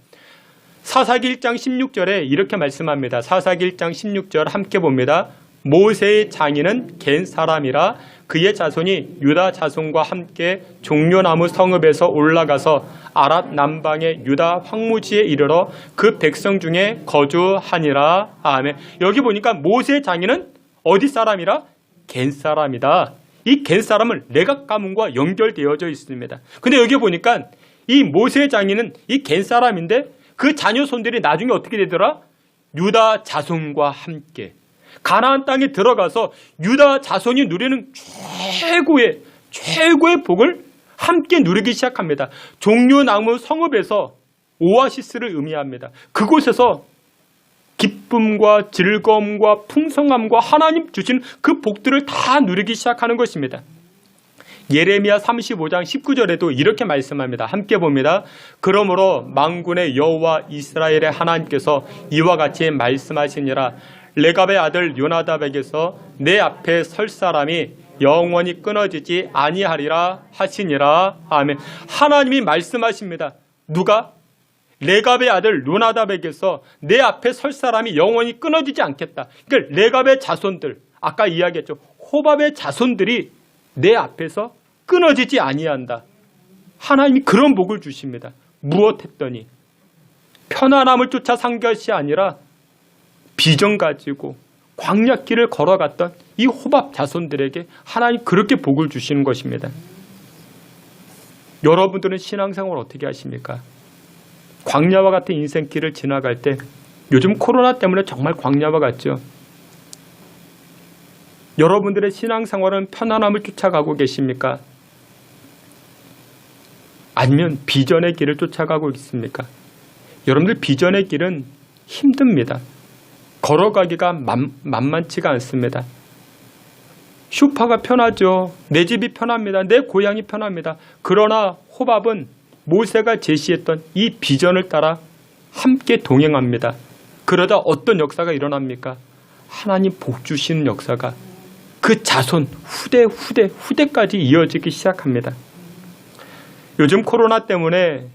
사사기 1장 16절에 이렇게 말씀합니다. 사사기 1장 16절 함께 봅니다. 모세의 장인은 겐 사람이라 그의 자손이 유다 자손과 함께 종려나무 성읍에서 올라가서 아랏 남방의 유다 황무지에 이르러 그 백성 중에 거주하니라. 아멘. 여기 보니까 모세의 장인은 어디 사람이라? 겐 사람이다. 이 겐 사람은 레갑 가문과 연결되어져 있습니다. 근데 여기 보니까 이 모세의 장인은 이 겐 사람인데 그 자녀손들이 나중에 어떻게 되더라? 유다 자손과 함께 가나안 땅에 들어가서 유다 자손이 누리는 최고의 복을 함께 누리기 시작합니다. 종려나무 성읍에서 오아시스를 의미합니다. 그곳에서 기쁨과 즐거움과 풍성함과 하나님 주신 그 복들을 다 누리기 시작하는 것입니다. 예레미야 35장 19절에도 이렇게 말씀합니다. 함께 봅니다. 그러므로 만군의 여호와 이스라엘의 하나님께서 이와 같이 말씀하시니라. 레갑의 아들 요나답에게서 내 앞에 설 사람이 영원히 끊어지지 아니하리라 하시니라. 아멘. 하나님이 말씀하십니다. 누가? 레갑의 아들 요나답에게서 내 앞에 설 사람이 영원히 끊어지지 않겠다. 그러니까 레갑의 자손들, 아까 이야기했죠. 호밥의 자손들이 내 앞에서 끊어지지 아니한다. 하나님이 그런 복을 주십니다. 무엇했더니 편안함을 쫓아 산 것이 아니라 비전 가지고 광야길을 걸어갔던 이 호밥 자손들에게 하나님 그렇게 복을 주시는 것입니다. 여러분들은 신앙생활 어떻게 하십니까? 광야와 같은 인생길을 지나갈 때 요즘 코로나 때문에 정말 광야와 같죠. 여러분들의 신앙생활은 편안함을 쫓아가고 계십니까? 아니면 비전의 길을 쫓아가고 있습니까? 여러분들 비전의 길은 힘듭니다. 걸어가기가 만만치가 않습니다. 슈퍼가 편하죠. 내 집이 편합니다. 내 고향이 편합니다. 그러나 호밥은 모세가 제시했던 이 비전을 따라 함께 동행합니다. 그러다 어떤 역사가 일어납니까? 하나님 복 주시는 역사가 그 자손 후대까지 이어지기 시작합니다. 요즘 코로나 때문에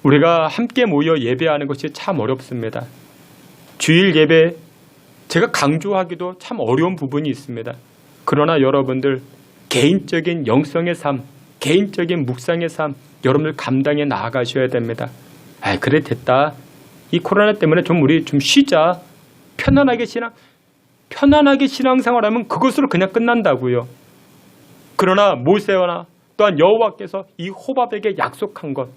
우리가 함께 모여 예배하는 것이 참 어렵습니다. 주일 예배 제가 강조하기도 참 어려운 부분이 있습니다. 그러나 여러분들 개인적인 영성의 삶, 개인적인 묵상의 삶 여러분들 감당해 나아가셔야 됩니다. 그래 됐다. 이 코로나 때문에 우리 좀 쉬자. 편안하게 신앙생활하면 그것으로 그냥 끝난다고요. 그러나 모세나 또한 여호와께서 이 호밥에게 약속한 것,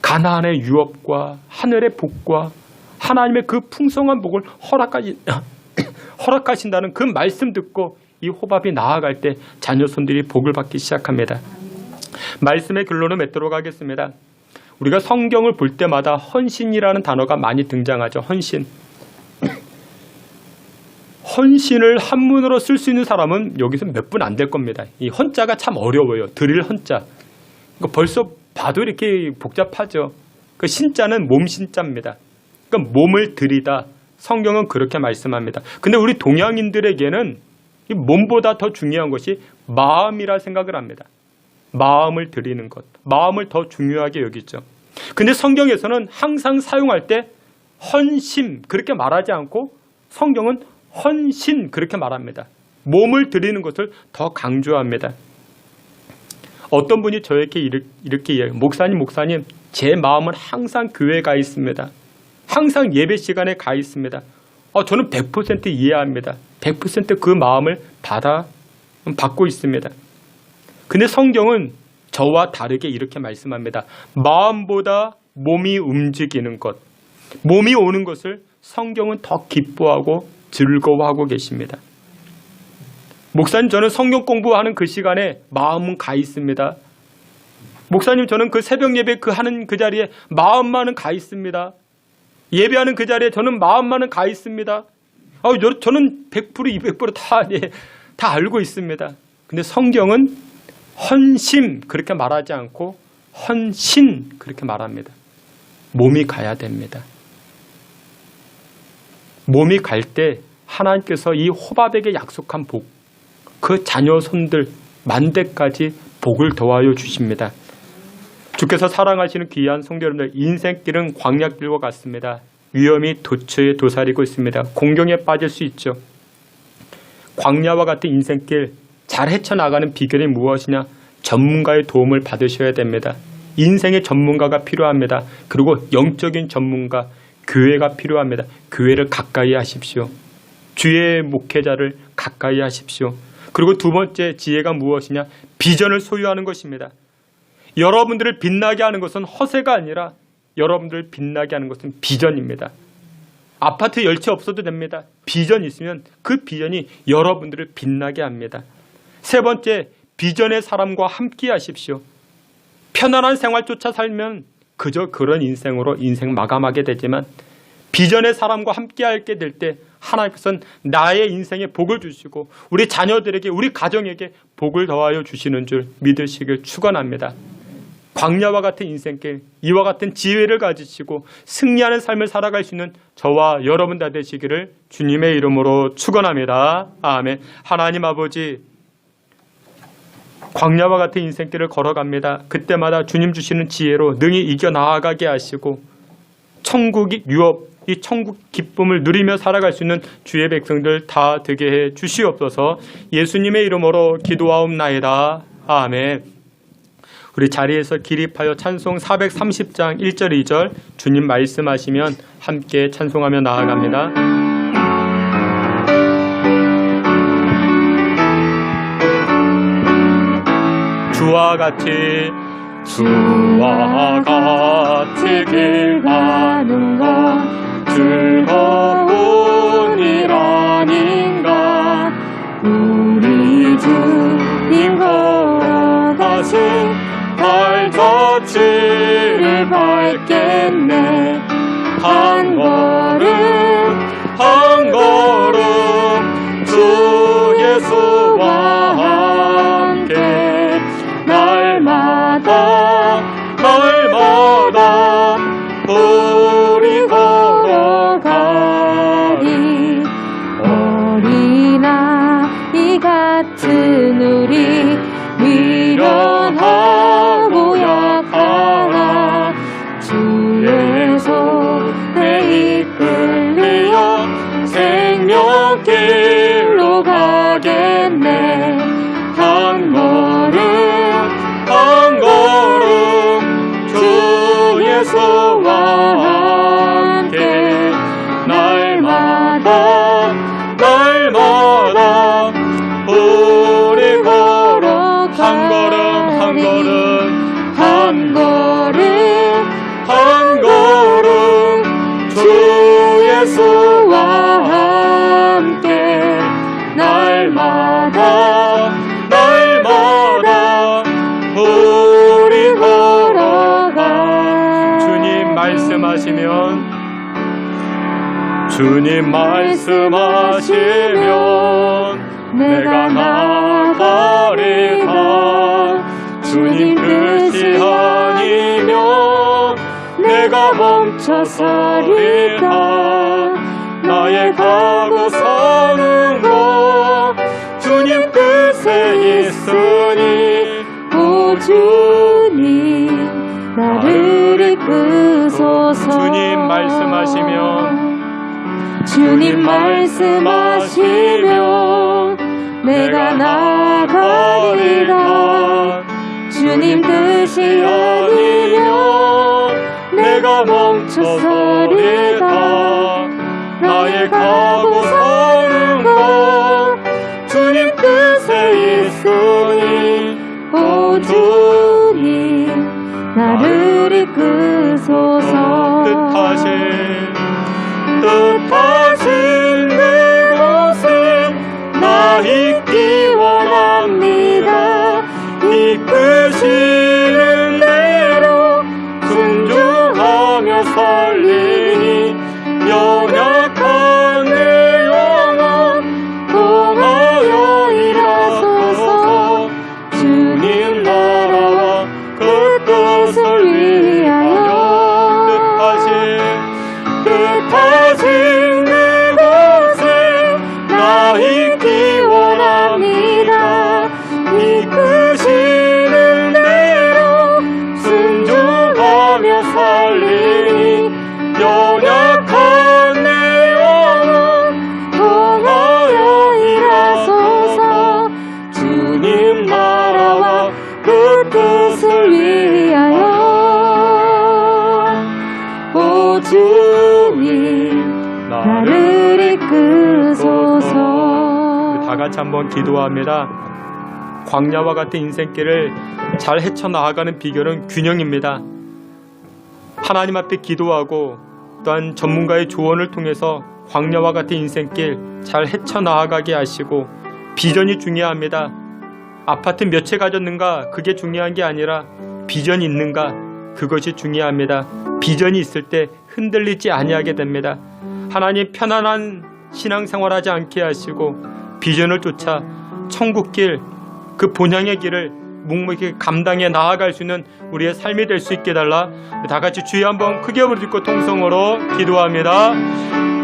가나안의 유업과 하늘의 복과 하나님의 그 풍성한 복을 허락하신다는 그 말씀 듣고 이 호밥이 나아갈 때 자녀손들이 복을 받기 시작합니다. 말씀의 결론을 맺도록 하겠습니다. 우리가 성경을 볼 때마다 헌신이라는 단어가 많이 등장하죠. 헌신. 헌신을 한문으로 쓸 수 있는 사람은 여기서 몇 분 안 될 겁니다. 이 헌자가 참 어려워요. 드릴 헌자. 벌써 봐도 이렇게 복잡하죠. 그 신자는 몸신자입니다. 그러니까 몸을 드리다. 성경은 그렇게 말씀합니다. 근데 우리 동양인들에게는 이 몸보다 더 중요한 것이 마음이라 생각을 합니다. 마음을 드리는 것, 마음을 더 중요하게 여기죠. 근데 성경에서는 항상 사용할 때 헌심 그렇게 말하지 않고 성경은 헌신 그렇게 말합니다. 몸을 드리는 것을 더 강조합니다. 어떤 분이 저에게 이렇게 이야기해요. 목사님, 제 마음은 항상 교회에 가 있습니다. 항상 예배 시간에 가 있습니다. 저는 100% 이해합니다. 100% 그 마음을 받고 있습니다. 근데 성경은 저와 다르게 이렇게 말씀합니다. 마음보다 몸이 움직이는 것, 몸이 오는 것을 성경은 더 기뻐하고 즐거워하고 계십니다. 목사님, 저는 성경 공부하는 그 시간에 마음은 가 있습니다. 목사님, 저는 그 새벽 예배 하는 그 자리에 마음만은 가 있습니다. 예배하는 그 자리에 저는 마음만은 가 있습니다. 저는 100% 200% 다 알고 있습니다. 근데 성경은 헌심 그렇게 말하지 않고 헌신 그렇게 말합니다. 몸이 가야 됩니다. 몸이 갈 때 하나님께서 이 호밥에게 약속한 복, 그 자녀 손들 만대까지 복을 더하여 주십니다. 주께서 사랑하시는 귀한 성도 여러분들, 인생길은 광야길과 같습니다. 위험이 도처에 도사리고 있습니다. 공경에 빠질 수 있죠. 광야와 같은 인생길 잘 헤쳐나가는 비결이 무엇이냐? 전문가의 도움을 받으셔야 됩니다. 인생의 전문가가 필요합니다. 그리고 영적인 전문가, 교회가 필요합니다. 교회를 가까이 하십시오. 주의 목회자를 가까이 하십시오. 그리고 두 번째 지혜가 무엇이냐? 비전을 소유하는 것입니다. 여러분들을 빛나게 하는 것은 허세가 아니라 여러분들을 빛나게 하는 것은 비전입니다. 아파트 열채 없어도 됩니다. 비전이 있으면 그 비전이 여러분들을 빛나게 합니다. 세 번째, 비전의 사람과 함께 하십시오. 편안한 생활조차 살면 그저 그런 인생으로 인생 마감하게 되지만 비전의 사람과 함께 하게 될 때 하나님께서는 나의 인생에 복을 주시고 우리 자녀들에게, 우리 가정에게 복을 더하여 주시는 줄 믿으시길 축원합니다. 광야와 같은 인생길, 이와 같은 지혜를 가지시고 승리하는 삶을 살아갈 수 있는 저와 여러분 다 되시기를 주님의 이름으로 축원합니다. 아멘. 하나님 아버지, 광야와 같은 인생길을 걸어갑니다. 그때마다 주님 주시는 지혜로 능히 이겨나가게 하시고 천국이 유업, 이 천국 기쁨을 누리며 살아갈 수 있는 주의 백성들 다 되게 해 주시옵소서. 예수님의 이름으로 기도하옵나이다. 아멘. 우리 자리에서 기립하여 찬송 430장 1절 2절 주님 말씀하시면 함께 찬송하며 나아갑니다. 주와 같이 길 가는 것 즐거운 일 아닌가. 우리 주님 걸어가신 발자취를 밟겠네. 한 걸음 주 예수와 함께 날마다 우리 걸어가리. 어린아이 같은 우리 미련하고 약하나 주의 손에 이끌려 생명길로 가겠네. 한 걸음 주 예수와 함께 날마다 우리 걸어 예수와 함께 날마다 우리 걸어가. 주님 말씀하시면 내가 나가리라. 주님 뜻이 아니면 내가 멈춰서리라. 나의 가고 서는 것 주님 뜻에 있으니 오 주님 나를 이끄소서. 주님 말씀하시면 내가 나가리라. 주님 뜻이 아니면 내가 멈춰서리라. 나의 가고 서는 것 주님 뜻에 있으니 오 주님 나를 이끄소서. 뜻하신 그곳에 나 있기 원합니다. 이끄시는 대로 순종하며 살리니 연약한 내 영혼 통하여 일하소서. 주님 나라와 그 뜻을 위하여 뜻하신 그곳에 나 있기 원합니다. 이끄시는 대로 순종하며 살리니 연약한 내 영혼 통하여 일하소서. 주님 나라와 그 뜻을 위하여 오 주님 나를 이끄소서. 다 같이 한번 기도합니다. 광야와 같은 인생길을 잘 헤쳐나가는 비결은 균형입니다. 하나님 앞에 기도하고 또한 전문가의 조언을 통해서 광야와 같은 인생길 잘 헤쳐나가게 하시고, 비전이 중요합니다. 아파트 몇 채 가졌는가 그게 중요한 게 아니라 비전이 있는가 그것이 중요합니다. 비전이 있을 때 흔들리지 아니하게 됩니다. 하나님 편안한 신앙생활하지 않게 하시고 비전을 쫓아 천국길 그 본향의 길을 묵묵히 감당해 나아갈 수 있는 우리의 삶이 될 수 있게 달라. 다 같이 주여 한번 크게 부르짖고 통성으로 기도합니다.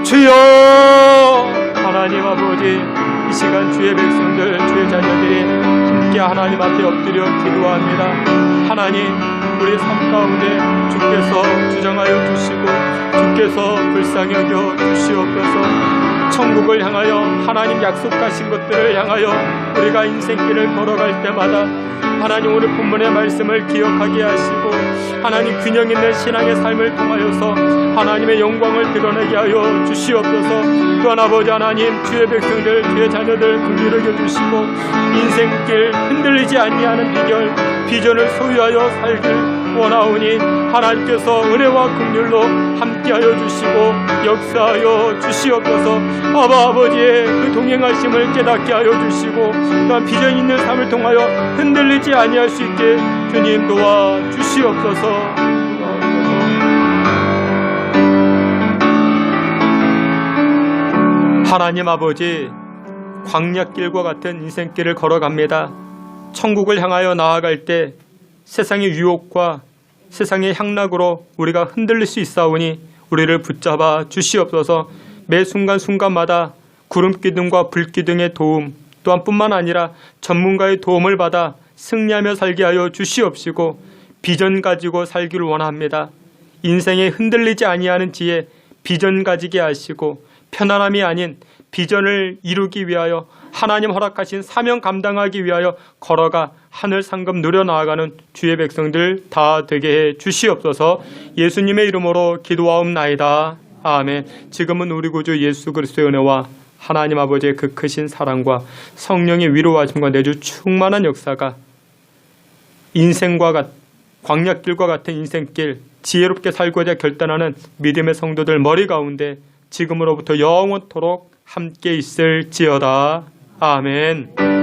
주여! 하나님 아버지, 이 시간 주의 백성들, 주의 자녀들이 함께 하나님 앞에 엎드려 기도합니다. 하나님, 우리 삶 가운데 주께서 주장하여 주시고 주께서 불쌍히 여겨 주시옵소서. 천국을 향하여 하나님 약속하신 것들을 향하여 우리가 인생길을 걸어갈 때마다 하나님 오늘 본문의 말씀을 기억하게 하시고 하나님 균형 있는 신앙의 삶을 통하여서 하나님의 영광을 드러내게 하여 주시옵소서. 또한 아버지 하나님, 주의 백성들, 주의 자녀들 긍휼히 여겨주시고 인생길 흔들리지 아니하는 비결, 비전을 소유하여 살길 원하오니 하나님께서 은혜와 긍휼로 함께하여 주시고 역사하여 주시옵소서. 아버지의 그 동행하심을 깨닫게 하여 주시고 또한 비전 있는 삶을 통하여 흔들리지 아니할 수 있게 주님 도와 주시옵소서. 하나님 아버지, 광야길과 같은 인생길을 걸어갑니다. 천국을 향하여 나아갈 때 세상의 유혹과 세상의 향락으로 우리가 흔들릴 수 있사오니 우리를 붙잡아 주시옵소서. 매 순간순간마다 구름기둥과 불기둥의 도움 또한 뿐만 아니라 전문가의 도움을 받아 승리하며 살게 하여 주시옵시고 비전 가지고 살기를 원합니다. 인생에 흔들리지 아니하는 지혜, 비전 가지게 하시고 편안함이 아닌 비전을 이루기 위하여 하나님 허락하신 사명 감당하기 위하여 걸어가 하늘 상급 누려 나아가는 주의 백성들 다 되게 해 주시옵소서. 예수님의 이름으로 기도하옵나이다. 아멘. 지금은 우리 구주 예수 그리스도의 은혜와 하나님 아버지의 그 크신 사랑과 성령의 위로하심과 내주 충만한 역사가 인생과 광야길과 같은 인생길, 지혜롭게 살고자 결단하는 믿음의 성도들 머리 가운데 지금으로부터 영원토록 함께 있을지어다. 아멘.